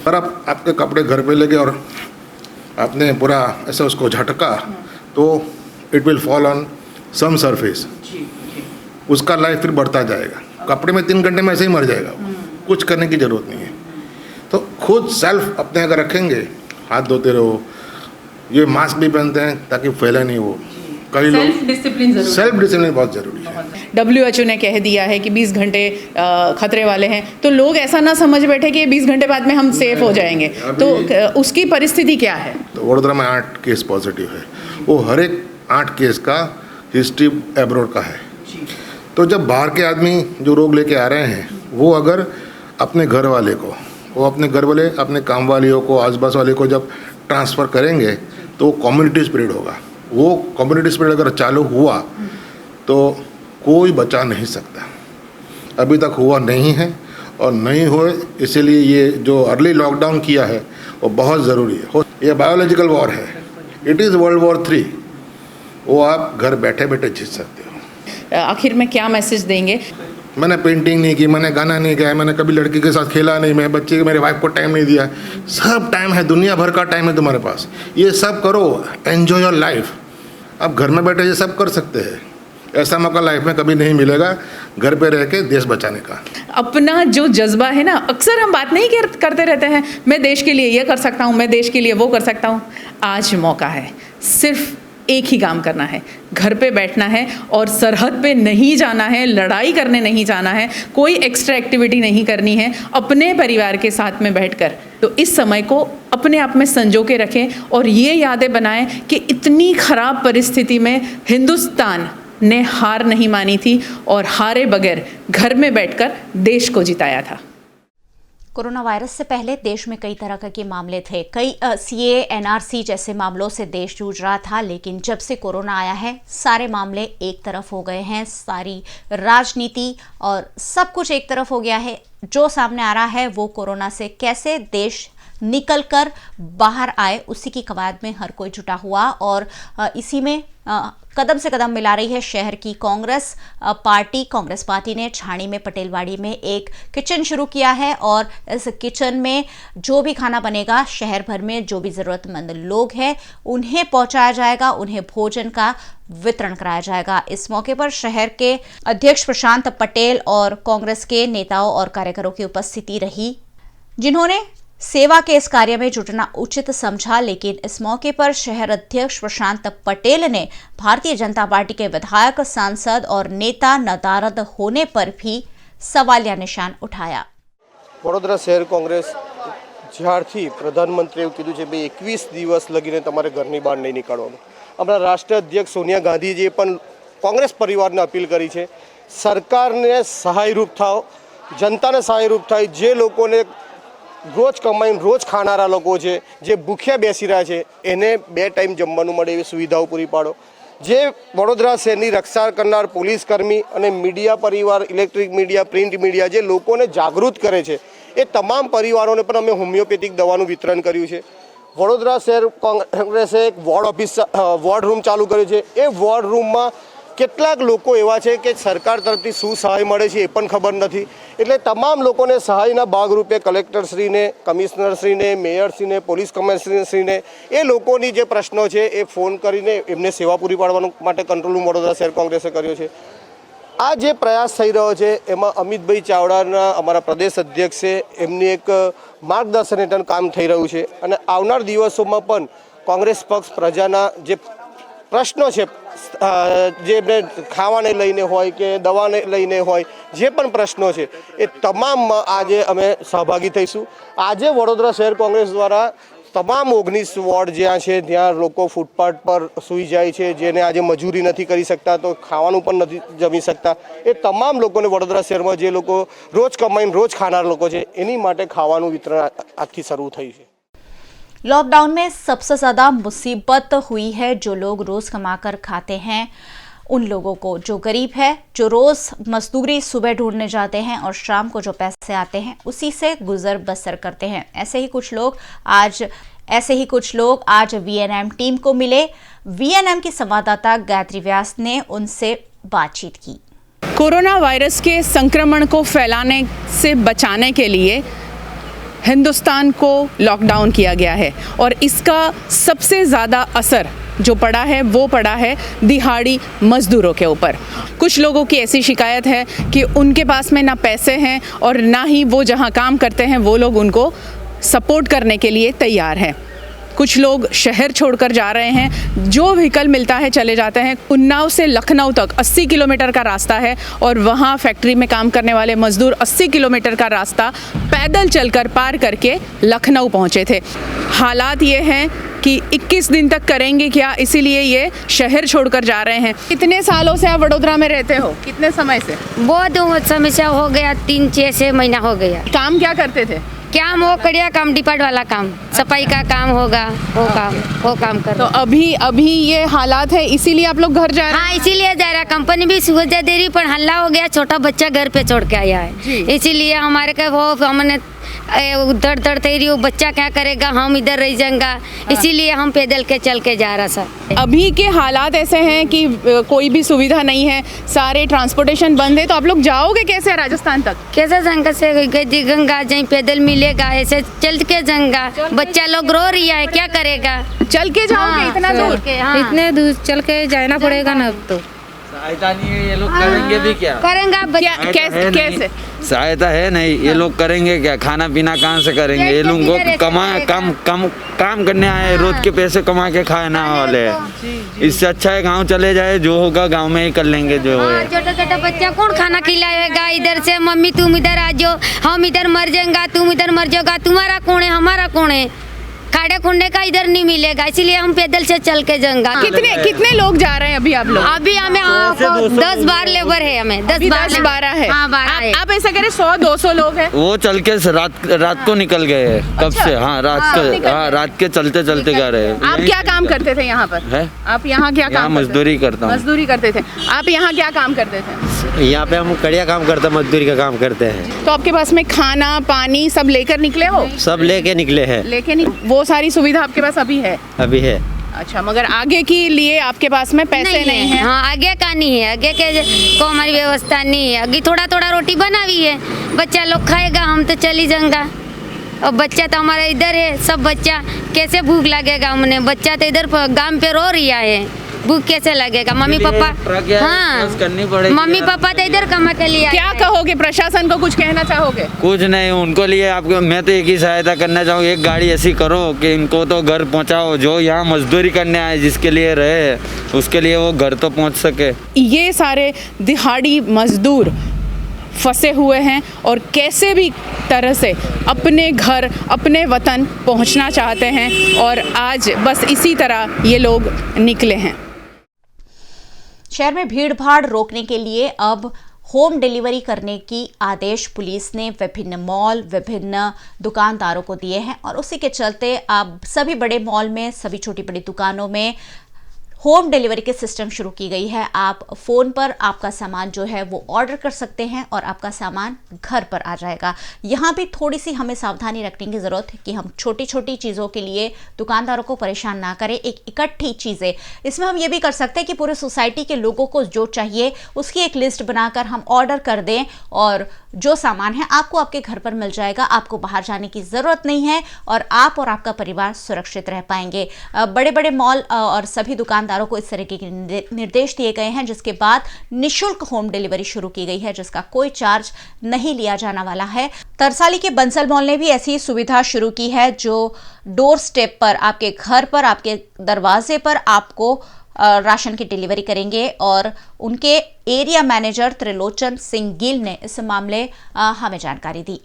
पर आप आपके कपड़े घर पे ले गए और आपने पूरा ऐसा उसको झटका तो it will fall on some surface, उसका लाइफ फिर बढ़ता जाएगा। कपड़े में 3 घंटे में ऐसे ही मर जाएगा, कुछ करने की ज़रूरत नहीं है। तो खुद सेल्फ अपने अगर रखेंगे, हाथ धोते रहो, ये मास्क भी पहनते हैं ताकि फैले नहीं वो। कई लोग सेल्फ डिसिप्लिन बहुत ज़रूरी है। WHO ने कह दिया है कि 20 घंटे खतरे वाले हैं, तो लोग ऐसा ना समझ बैठे कि 20 घंटे बाद में हम सेफ हो जाएंगे, तो उसकी परिस्थिति क्या है? तो वडोदरा में 8 केस पॉजिटिव है, वो हर एक 8 केस का हिस्ट्री एब्रॉड का है। तो जब बाहर के आदमी जो रोग लेके आ रहे हैं, वो अगर अपने घर वाले को, वो अपने घर वाले, अपने काम वालियों को, आसपास वाले को जब ट्रांसफ़र करेंगे तो कम्युनिटी स्प्रेड होगा। वो कम्युनिटी स्प्रेड अगर चालू हुआ तो कोई बचा नहीं सकता। अभी तक हुआ नहीं है और नहीं हुए, इसीलिए ये जो अर्ली लॉकडाउन किया है वो बहुत ज़रूरी है। ये बायोलॉजिकल वॉर है, इट इज़ वर्ल्ड वॉर 3, वो आप घर बैठे बैठे जीत सकते हो। आखिर में क्या मैसेज देंगे? मैंने पेंटिंग नहीं की, मैंने गाना नहीं गाया, मैंने कभी लड़की के साथ खेला नहीं, मैं बच्चे मेरे वाइफ को टाइम नहीं दिया। सब टाइम है, दुनिया भर का टाइम है तुम्हारे पास, ये सब करो, एन्जॉय योर लाइफ। आप घर में बैठे ये सब कर सकते हैं, ऐसा मौका लाइफ में कभी नहीं मिलेगा घर पे रह के देश बचाने का। अपना जो जज्बा है ना, अक्सर हम बात नहीं करते रहते हैं, मैं देश के लिए ये कर सकता हूँ, मैं देश के लिए वो कर सकता हूँ। आज मौका है, सिर्फ एक ही काम करना है, घर पे बैठना है और सरहद पे नहीं जाना है, लड़ाई करने नहीं जाना है, कोई एक्स्ट्रा एक्टिविटी नहीं करनी है, अपने परिवार के साथ में बैठकर। तो इस समय को अपने आप में संजो के रखें और ये यादें बनाएं कि इतनी ख़राब परिस्थिति में हिंदुस्तान ने हार नहीं मानी थी और हारे बगैर घर में बैठकर देश को जिताया था। कोरोना वायरस से पहले देश में कई तरह के मामले थे, कई CAA, NRC जैसे मामलों से देश जूझ रहा था, लेकिन जब से कोरोना आया है सारे मामले एक तरफ हो गए हैं, सारी राजनीति और सब कुछ एक तरफ हो गया है। जो सामने आ रहा है वो कोरोना से कैसे देश निकलकर बाहर आए, उसी की कवायद में हर कोई जुटा हुआ और इसी में कदम से कदम मिला रही है शहर की कांग्रेस पार्टी ने छाणी में पटेलवाड़ी में एक किचन शुरू किया है और इस किचन में जो भी खाना बनेगा शहर भर में जो भी ज़रूरतमंद लोग हैं उन्हें पहुंचाया जाएगा, उन्हें भोजन का वितरण कराया जाएगा। इस मौके पर शहर के अध्यक्ष प्रशांत पटेल और कांग्रेस के नेताओं और कार्यकरों की उपस्थिति रही, जिन्होंने सेवा के इस कार्य में जुटना उचित समझा। लेकिन इस मौके पर शहर अध्यक्ष प्रशांत पटेल ने भारतीय जनता पार्टी के विधायक, सांसद और नेता नदारद होने पर भी सवालिया निशान उठाया। वडोदरा शहर कांग्रेस જ્યારથી પ્રધાનમંત્રીએ કીધું છે ભાઈ 21 દિવસ લગીને તમારે ઘરની બહાર નહીં નીકળવાનું, આપણા રાષ્ટ્રીય અધ્યક્ષ સોનિયા ગાંધીજીએ પણ કોંગ્રેસ પરિવારને અપીલ કરી છે સરકારને સહાયરૂપ થાઓ, જનતાને સહાયરૂપ થાય। જે લોકોને રોજ કમાઈને રોજ ખાનારા લોકો છે, જે ભૂખ્યા બેસી રહ્યા છે, એને 2 ટાઈમ જમવાનું મળે એવી સુવિધાઓ પૂરી પાડો। જે વડોદરા શહેરની રક્ષા કરનાર પોલીસ કર્મી અને મીડિયા પરિવાર, ઇલેક્ટ્રિક મીડિયા, પ્રિન્ટ મીડિયા જે લોકોને જાગૃત કરે છે એ તમામ પરિવારોને પણ અમે હોમિયોપેથિક દવાનું વિતરણ કર્યું છે। વડોદરા શહેર કોંગ્રેસે એક વોર્ડ રૂમ ચાલુ કર્યો છે। એ વોર્ડ રૂમમાં કેટલાક લોકો એવા છે કે સરકાર તરફથી શું સહાય મળે છે એ પણ ખબર નથી, એટલે તમામ લોકોને સહાયના ભાગરૂપે કલેક્ટરશ્રીને, કમિશનરશ્રીને, મેયરશ્રીને, પોલીસ કમિશનરશ્રીને એ લોકોની જે પ્રશ્નો છે એ ફોન કરીને એમને સેવા પૂરી પાડવાનું માટે કંટ્રોલ રૂમ વડોદરા શહેર કોંગ્રેસે કર્યો છે। આ જે પ્રયાસ થઈ રહ્યો છે એમાં અમિતભાઈ ચાવડાના અમારા પ્રદેશ અધ્યક્ષે એમની એક માર્ગદર્શન હેઠળ કામ થઈ રહ્યું છે અને આવનાર દિવસોમાં પણ કોંગ્રેસ પક્ષ પ્રજાના જે પ્રશ્નો છે, જે ખાવાને લઈને હોય કે દવાને લઈને હોય, જે પણ પ્રશ્નો છે એ તમામમાં આજે અમે સહભાગી થઈશું। આજે વડોદરા શહેર કોંગ્રેસ દ્વારા તમામ 19 વોર્ડ જ્યાં છે ત્યાં લોકો ફૂટપાથ પર સૂઈ જાય છે, જેને આજે મજૂરી નથી કરી શકતા તો ખાવાનું પણ નથી જમી શકતા, એ તમામ લોકોને વડોદરા શહેરમાં જે લોકો રોજ કમાઈને રોજ ખાનાર લોકો છે એની માટે ખાવાનું વિતરણ આજથી શરૂ થયું છે। लॉकडाउन में सबसे ज़्यादा मुसीबत हुई है जो लोग रोज़ कमाकर खाते हैं उन लोगों को, जो गरीब है, जो रोज़ मजदूरी सुबह ढूंढने जाते हैं और शाम को जो पैसे आते हैं उसी से गुजर बसर करते हैं। ऐसे ही कुछ लोग आज वीएनएम टीम को मिले। वीएनएम की संवाददाता गायत्री व्यास ने उनसे बातचीत की। कोरोना वायरस के संक्रमण को फैलाने से बचाने के लिए हिंदुस्तान को लॉकडाउन किया गया है और इसका सबसे ज़्यादा असर जो पड़ा है वो पड़ा है दिहाड़ी मज़दूरों के ऊपर। कुछ लोगों की ऐसी शिकायत है कि उनके पास में ना पैसे हैं और ना ही वो जहां काम करते हैं वो लोग उनको सपोर्ट करने के लिए तैयार हैं। कुछ लोग शहर छोड़कर जा रहे हैं, जो व्हीकल मिलता है चले जाते हैं। उन्नाव से लखनऊ तक 80 किलोमीटर का रास्ता है और वहाँ फैक्ट्री में काम करने वाले मजदूर 80 किलोमीटर का रास्ता पैदल चलकर पार करके लखनऊ पहुँचे थे। हालात ये हैं कि 21 दिन तक करेंगे क्या, इसीलिए ये शहर छोड़कर जा रहे हैं। कितने सालों से आप वडोदरा में रहते हो? कितने समय से? बहुत समय से हो गया, 3-6 महीना हो गया। काम क्या करते थे? क्या वो कड़िया काम, डिपार्ट वाला काम, सफाई का काम होगा, वो काम कर। तो अभी ये हालात है इसीलिए आप लोग घर जा रहे हैं? हाँ, इसीलिए जा रहा है। कंपनी भी सुविधा दे रही पर हल्ला हो गया, छोटा बच्चा घर पे छोड़ के आया है, इसीलिए हमारे का वो हमने दर तैयारी, वो बच्चा क्या करेगा, हम इधर रह जाएंगे, इसीलिए हम पैदल के चल के जा रहा सर। अभी के हालात ऐसे हैं कि कोई भी सुविधा नहीं है, सारे ट्रांसपोर्टेशन बंद है, तो आप लोग जाओगे कैसे राजस्थान तक? कैसे जाएंगे से गंगा जहीं पैदल मिलेगा, ऐसे चल के जाएंगा। बच्चा लोग रो रही है, क्या करेगा? चल के जाओगे? इतना दूर? इतने दूर चल के जाना पड़ेगा ना। अब तो सहायता नहीं है, ये लोग करेंगे भी क्या? करेंगे कैसे? सहायता है नहीं, ये लोग करेंगे क्या? खाना पीना कहाँ से करेंगे? ये लोग काम करने आए, रोज के पैसे कमा के खाना वाले हैं। इससे अच्छा है गांव चले जाए, जो होगा गांव में ही कर लेंगे जो है। छोटा छोटा बच्चा कौन खाना खिलाएगा? इधर से मम्मी तुम इधर आ जाओ, हम इधर मर जाएंगे, तुम इधर मर जाओगा, तुम्हारा कौन है, हमारा कौन है? खाड़े खुंडे का इधर नहीं मिलेगा, इसीलिए हम पैदल से चल के जाएंगे। कितने लोग जा रहे हैं अभी आप लोग? अभी हमें 10-12 लेबर है, हमें 10-12 है। आप ऐसा करें 100-200 लोग हैं। वो चल के रात को निकल गए हैं कब से। हाँ, रात के चलते गए रहे। आप क्या काम करते थे यहाँ पर? है? आप यहाँ क्या काम? मजदूरी करता हूँ। मजदूरी करते थे। आप यहाँ क्या काम करते थे? यहाँ पे हम कड़िया काम करते हैं, मजदूरी का काम करते हैं। तो आपके पास में खाना पानी सब लेकर निकले हो? सब लेके निकले हैं। लेके नहीं, वो सारी सुविधा आपके पास अभी है? अभी है। अच्छा, मगर आगे के लिए आपके पास में पैसे नहीं है? हाँ, आगे का नहीं है, आगे के को हमारी व्यवस्था नहीं है। अभी थोड़ा थोड़ा रोटी बना हुई है, बच्चा लोग खाएगा, हम तो चली जाऊंगा। और बच्चा तो हमारा इधर है, सब बच्चा कैसे भूख लगेगा? हमने बच्चा तो इधर गांव पे रो रहा है, भूख कैसे लगेगा? मम्मी पापा, हाँ करनी पड़ेगी। मम्मी पापा तो इधर कमा के लिए। क्या कहोगे, प्रशासन को कुछ कहना चाहोगे? कुछ नहीं, उनको लिए आपको मैं तो एक ही सहायता करना चाहूँ, एक गाड़ी ऐसी करो कि इनको तो घर पहुँचाओ, जो यहाँ मजदूरी करने आए, जिसके लिए रहे उसके लिए वो घर तो पहुँच सके। ये सारे दिहाड़ी मजदूर फंसे हुए हैं और कैसे भी तरह से अपने घर अपने वतन पहुंचना चाहते हैं, और आज बस इसी तरह ये लोग निकले हैं। शहर में भीड़ भाड़ रोकने के लिए अब होम डिलीवरी करने की आदेश पुलिस ने विभिन्न मॉल विभिन्न दुकानदारों को दिए हैं, और उसी के चलते अब सभी बड़े मॉल में सभी छोटी बड़ी दुकानों में होम डिलीवरी के सिस्टम शुरू की गई है। आप फ़ोन पर आपका सामान जो है वो ऑर्डर कर सकते हैं और आपका सामान घर पर आ जाएगा। यहाँ भी थोड़ी सी हमें सावधानी रखने की ज़रूरत है कि हम छोटी छोटी चीज़ों के लिए दुकानदारों को परेशान ना करें, एक इकट्ठी चीज़ें। इसमें हम ये भी कर सकते हैं कि पूरे सोसाइटी के लोगों को जो चाहिए उसकी एक लिस्ट बनाकर हम ऑर्डर कर दें, और जो सामान है आपको आपके घर पर मिल जाएगा। आपको बाहर जाने की ज़रूरत नहीं है और आप और आपका परिवार सुरक्षित रह पाएंगे। बड़े बड़े मॉल और सभी दुकानदारों को इस तरह के निर्देश दिए गए हैं, जिसके बाद निःशुल्क होम डिलीवरी शुरू की गई है, जिसका कोई चार्ज नहीं लिया जाने वाला है। तरसाली के बंसल मॉल ने भी ऐसी सुविधा शुरू की है, जो डोर स्टेप पर आपके घर पर आपके दरवाजे पर आपको राशन की डिलीवरी करेंगे, और उनके एरिया मैनेजर त्रिलोचन सिंह गिल ने इस मामले हमें जानकारी दी।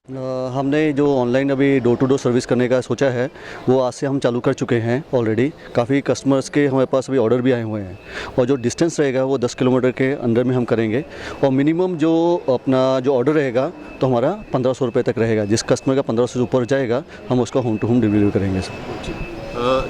हमने जो ऑनलाइन अभी डोर टू डोर सर्विस करने का सोचा है, वो आज से हम चालू कर चुके हैं ऑलरेडी। काफ़ी कस्टमर्स के हमारे पास अभी ऑर्डर भी आए हुए हैं, और जो डिस्टेंस रहेगा वो 10 किलोमीटर के अंदर में हम करेंगे, और मिनिमम जो अपना जो ऑर्डर रहेगा तो हमारा 1500 रुपये तक रहेगा। जिस कस्टमर का 1500 से ऊपर जाएगा हम उसका होम टू होम डिलीवरी करेंगे सर।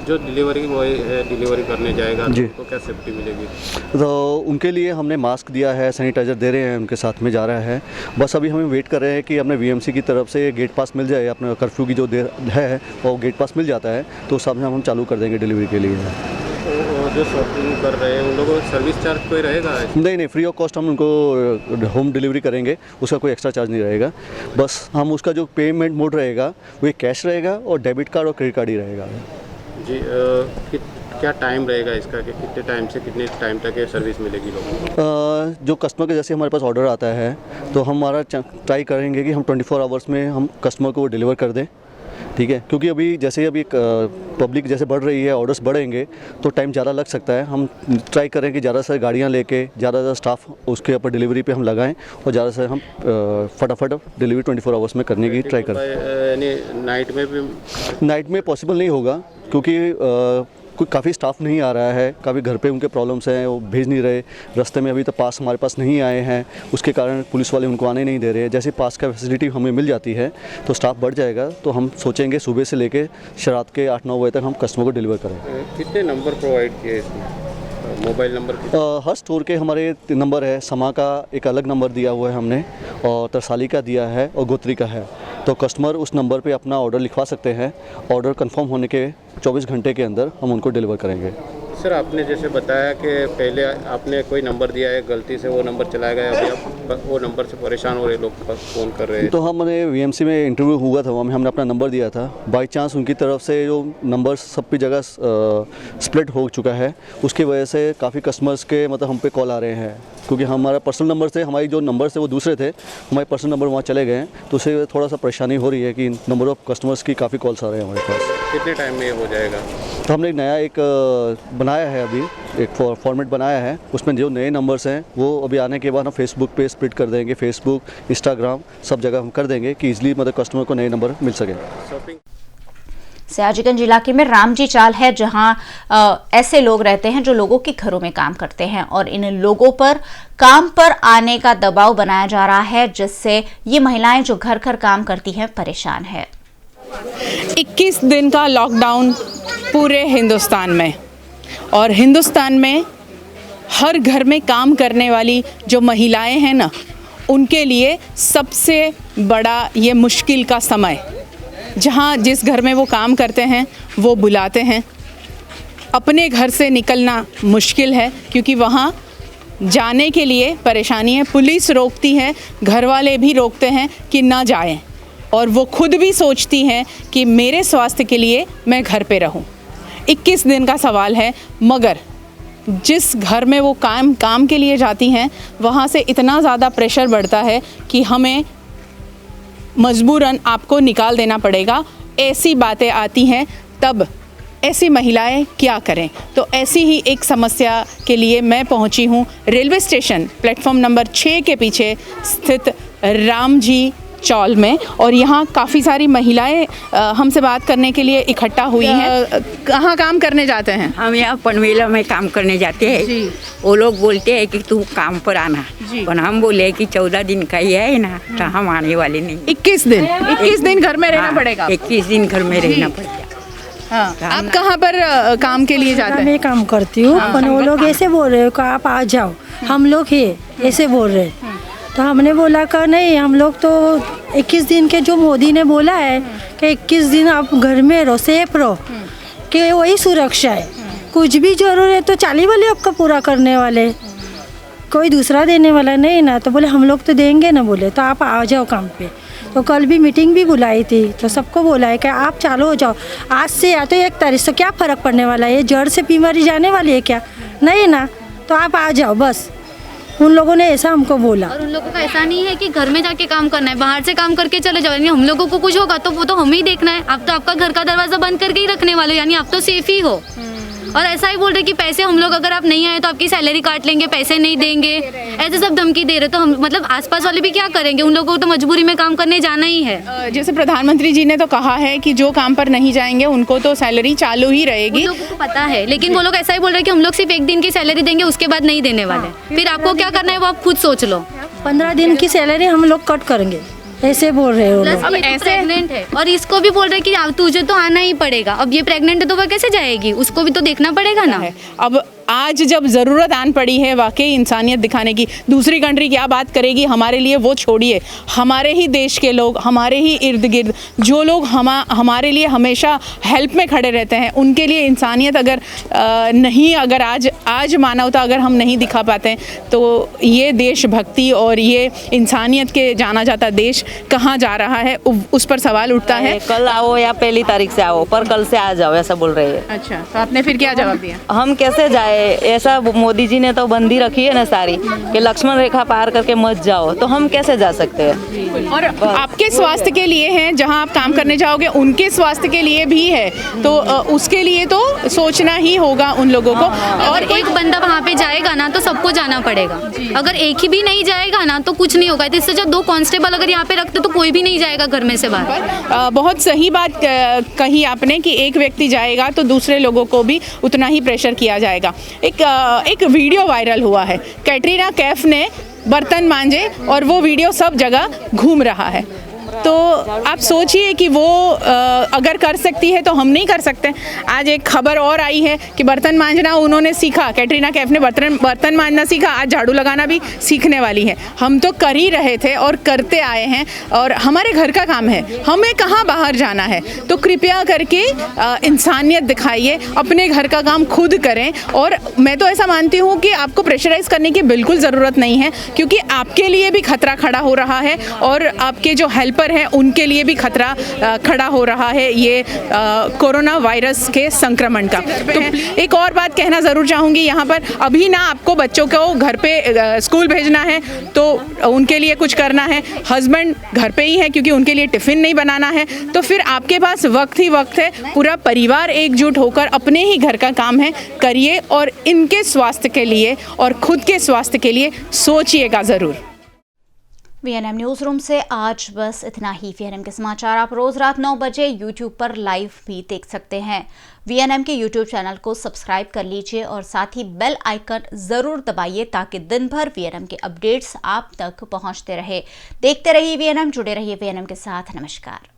जो डिलीवरी बॉय है डिलीवरी करने जाएगा तो उनको क्या सेफ्टी मिलेगी? तो उनके लिए हमने मास्क दिया है, सैनिटाइज़र दे रहे हैं, उनके साथ में जा रहा है। बस अभी हमें वेट कर रहे हैं कि अपने वीएमसी की तरफ से गेट पास मिल जाए, अपने कर्फ्यू की जो देर है वो गेट पास मिल जाता है तो उस हिसाब से हम चालू कर देंगे डिलीवरी के लिए। तो जो शॉपिंग कर रहे हैं उन लोगों को सर्विस चार्ज कोई रहेगा? नहीं, फ्री ऑफ कॉस्ट हम उनको होम डिलीवरी करेंगे, उसका कोई एक्स्ट्रा चार्ज नहीं रहेगा। बस हम उसका जो पेमेंट मोड रहेगा वो कैश रहेगा और डेबिट कार्ड और क्रेडिट कार्ड ही रहेगा। जी, क्या टाइम रहेगा इसका कि कितने टाइम से कितने टाइम तक ये सर्विस मिलेगी लोगों को? जो कस्टमर के जैसे हमारे पास ऑर्डर आता है तो हमारा ट्राई करेंगे कि हम 24 आवर्स में हम कस्टमर को वो डिलीवर कर दें, ठीक है। क्योंकि अभी जैसे पब्लिक जैसे बढ़ रही है, ऑर्डर्स बढ़ेंगे तो टाइम ज़्यादा लग सकता है। हम ट्राई करें कि ज़्यादा से गाड़ियाँ लेके ज़्यादा स्टाफ उसके ऊपर डिलीवरी पे हम लगाएं, और ज़्यादा से हम फटाफट डिलीवरी 24 आवर्स में करने की ट्राई करें। नाइट में भी? नाइट में पॉसिबल नहीं होगा, क्योंकि कोई काफ़ी स्टाफ नहीं आ रहा है, काफ़ी घर पे उनके प्रॉब्लम्स हैं, वो भेज नहीं रहे। रास्ते में अभी तो पास हमारे पास नहीं आए हैं, उसके कारण पुलिस वाले उनको आने नहीं दे रहे हैं। जैसे पास का फैसिलिटी हमें मिल जाती है तो स्टाफ बढ़ जाएगा, तो हम सोचेंगे सुबह से लेके रात के 8-9 बजे तक हम कस्टमर को डिलीवर करें। कितने नंबर प्रोवाइड किए इसमें? Mobile number? हर स्टोर के हमारे नंबर है। समा का एक अलग नंबर दिया हुआ है हमने, और तरसाली का दिया है, और गोत्री का है। तो कस्टमर उस नंबर पे अपना ऑर्डर लिखवा सकते हैं। ऑर्डर कंफर्म होने के 24 घंटे के अंदर हम उनको डिलीवर करेंगे। सर, आपने जैसे बताया कि पहले आपने कोई नंबर दिया है, गलती से वो नंबर चला गया, अभी आप वो नंबर से परेशान हो रहे लोग फ़ोन कर रहे हैं। तो हमने वीएमसी में इंटरव्यू हुआ था, वहाँ हमने अपना नंबर दिया था। बाई चांस उनकी तरफ से जो नंबर सब की जगह स्प्लिट हो चुका है, उसकी वजह से काफ़ी कस्टमर्स के मतलब हम पे कॉल आ रहे हैं, क्योंकि हमारा पर्सनल नंबर से हमारी जो नंबर से वो दूसरे थे, हमारे पर्सनल नंबर वहाँ चले गए हैं, तो उससे थोड़ा सा परेशानी हो रही है कि नंबर ऑफ़ कस्टमर्स की काफ़ी कॉल्स आ रहे हैं हमारे पास। कितने टाइम में ये हो जाएगा? तो हमने एक नया एक बनाया है, अभी एक फॉर्मेट बनाया है, उसमें जो नए नंबर्स हैं वो अभी आने के बाद हम फेसबुक पे स्प्लिट कर देंगे। फेसबुक, इंस्टाग्राम सब जगह हम कर देंगे कि इजीली मतलब कस्टमर को नए नंबर मिल सके। सयाजीगंज इलाके में रामजी चाल है, जहां ऐसे लोग रहते हैं जो लोगों के घरों में काम करते हैं, और इन लोगों पर काम पर आने का दबाव बनाया जा रहा है, जिससे ये महिलाएं जो घर घर काम करती हैं परेशान है। 21 दिन का लॉकडाउन पूरे हिंदुस्तान में, और हिंदुस्तान में हर घर में काम करने वाली जो महिलाएं हैं ना, उनके लिए सबसे बड़ा ये मुश्किल का समय, जहाँ जिस घर में वो काम करते हैं वो बुलाते हैं। अपने घर से निकलना मुश्किल है क्योंकि वहाँ जाने के लिए परेशानी है, पुलिस रोकती है, घर वाले भी रोकते हैं कि ना जाएं, और वो खुद भी सोचती हैं कि मेरे स्वास्थ्य के लिए मैं घर पे रहूं। 21 दिन का सवाल है, मगर जिस घर में वो काम के लिए जाती हैं वहाँ से इतना ज़्यादा प्रेशर बढ़ता है कि हमें मजबूरन आपको निकाल देना पड़ेगा। ऐसी बातें आती हैं, तब ऐसी महिलाएं क्या करें? तो ऐसी ही एक समस्या के लिए मैं पहुंची हूं रेलवे स्टेशन प्लेटफॉर्म नंबर 6 के पीछे स्थित रामजी चौल में, और यहाँ काफ़ी सारी महिलाएं हमसे बात करने के लिए इकट्ठा हुई हैं। कहाँ काम करने जाते हैं? हम यहाँ पनवेला में काम करने जाते हैं। वो लोग बोलते हैं कि तू काम पर आना, पर हम बोले कि 14 दिन का ही है ना, तो हम आने वाले नहीं। 21 दिन घर में रहना पड़ेगा। 21 दिन घर में रहना पड़ेगा। हाँ। आप कहाँ पर काम के लिए जाते हैं? मैं काम करती हूँ, पर वो लोग ऐसे बोल रहे हो कि आप आ जाओ, हम लोग ही ऐसे बोल रहे हैं। तो हमने बोला कि नहीं, हम लोग तो 21 दिन के जो मोदी ने बोला है कि 21 दिन आप घर में रहो, सेफ रहो, कि वही सुरक्षा है। कुछ भी जरूर है तो 40 वाले आपका पूरा करने वाले, कोई दूसरा देने वाला नहीं ना। तो बोले हम लोग तो देंगे ना, बोले तो आप आ जाओ काम पे। तो कल भी मीटिंग भी बुलाई थी, तो सबको बोला है कि आप चालू हो जाओ आज से, या तो 1 तारीख से। क्या फ़र्क पड़ने वाला है? ये जड़ से बीमारी जाने वाली है क्या? नहीं ना, तो आप आ जाओ बस। उन लोगों ने ऐसा हमको बोला। और उन लोगों का ऐसा नहीं है कि घर में जाके काम करना है, बाहर से काम करके चले जाओ। यानी हम लोगों को कुछ होगा तो वो तो हमें ही देखना है। आप तो आपका घर का दरवाजा बंद करके ही रखने वाले हो, यानी आप तो सेफ ही हो। और ऐसा ही बोल रहे कि पैसे हम लोग, अगर आप नहीं आए तो आपकी सैलरी काट लेंगे, पैसे नहीं देंगे, ऐसे सब धमकी दे रहे। तो हम मतलब आसपास वाले भी क्या करेंगे? उन लोगों को तो मजबूरी में काम करने जाना ही है। जैसे प्रधानमंत्री जी ने तो कहा है कि जो काम पर नहीं जाएंगे उनको तो सैलरी चालू ही रहेगी। उन लोगों को पता है, लेकिन वो लोग ऐसा ही बोल रहे हैं कि हम लोग सिर्फ 1 दिन की सैलरी देंगे, उसके बाद नहीं देने वाले। फिर आपको क्या करना है वो आप खुद सोच लो। 15 दिन की सैलरी हम लोग कट करेंगे, ऐसे बोल रहे हो। अब ऐसे प्रेग्नेंट है और इसको भी बोल रहे कि तुझे तो आना ही पड़ेगा। अब ये प्रेग्नेंट है तो वह कैसे जाएगी? उसको भी तो देखना पड़ेगा ना। अब आज जब ज़रूरत आन पड़ी है वाकई इंसानियत दिखाने की, दूसरी कंट्री क्या बात करेगी हमारे लिए वो छोड़िए, हमारे ही देश के लोग, हमारे ही इर्द गिर्द जो लोग हमारे लिए हमेशा हेल्प में खड़े रहते हैं, उनके लिए इंसानियत अगर आज मानवता अगर हम नहीं दिखा पाते हैं तो ये देशभक्ति और ये इंसानियत के जाना जाता देश कहाँ जा रहा है, उस पर सवाल उठता है। कल आओ या 1 तारीख से आओ, पर कल से आ जाओ ऐसा बोल रहे हैं। अच्छा, तो आपने फिर क्या जवाब दिया? हम कैसे जाए? ऐसा मोदी जी ने तो बंदी रखी है ना सारी, कि लक्ष्मण रेखा पार करके मत जाओ, तो हम कैसे जा सकते हैं? और आपके स्वास्थ्य के लिए है, जहां आप काम करने जाओगे उनके स्वास्थ्य के लिए भी है, तो उसके लिए तो सोचना ही होगा उन लोगों को। और एक बंदा वहाँ पे जाएगा ना तो सबको जाना पड़ेगा। अगर एक ही भी नहीं जाएगा ना तो कुछ नहीं होगा। तो इससे जो 2 कांस्टेबल अगर यहाँ पे रखते तो कोई भी नहीं जाएगा घर में से बाहर। बहुत सही बात कही आपने कि एक व्यक्ति जाएगा तो दूसरे लोगों को भी उतना ही प्रेशर किया जाएगा। एक वीडियो वायरल हुआ है, कैटरीना कैफ ने बर्तन मांजे और वो वीडियो सब जगह घूम रहा है। तो आप सोचिए कि वो अगर कर सकती है तो हम नहीं कर सकते। आज एक खबर और आई है कि बर्तन मांजना उन्होंने सीखा, कैटरीना कैफ ने बर्तन मांजना सीखा, आज झाड़ू लगाना भी सीखने वाली है। हम तो कर ही रहे थे और करते आए हैं, और हमारे घर का काम है, हमें कहाँ बाहर जाना है। तो कृपया करके इंसानियत दिखाइए, अपने घर का काम खुद करें। और मैं तो ऐसा मानती हूँ कि आपको प्रेशराइज करने की बिल्कुल ज़रूरत नहीं है, क्योंकि आपके लिए भी खतरा खड़ा हो रहा है और आपके जो हेल्पर हैं उनके लिए भी खतरा खड़ा हो रहा है ये कोरोना वायरस के संक्रमण का। तो एक और बात कहना ज़रूर चाहूँगी यहाँ पर, अभी ना आपको बच्चों को घर पे स्कूल भेजना है तो उनके लिए कुछ करना है, हस्बैंड घर पे ही है क्योंकि उनके लिए टिफ़िन नहीं बनाना है, तो फिर आपके पास वक्त ही वक्त है। पूरा परिवार एकजुट होकर अपने ही घर का काम है करिए, और इनके स्वास्थ्य के लिए और खुद के स्वास्थ्य के लिए सोचिएगा ज़रूर। वीएनएम न्यूज़ रूम से आज बस इतना ही। वीएनएम के समाचार आप रोज रात 9 बजे यूट्यूब पर लाइव भी देख सकते हैं। वीएनएम के यूट्यूब चैनल को सब्सक्राइब कर लीजिए और साथ ही बेल आइकन जरूर दबाइए ताकि दिन भर वीएनएम के अपडेट्स आप तक पहुंचते रहे। देखते रहिए वीएनएम, जुड़े रहिए वीएनएम के साथ। नमस्कार।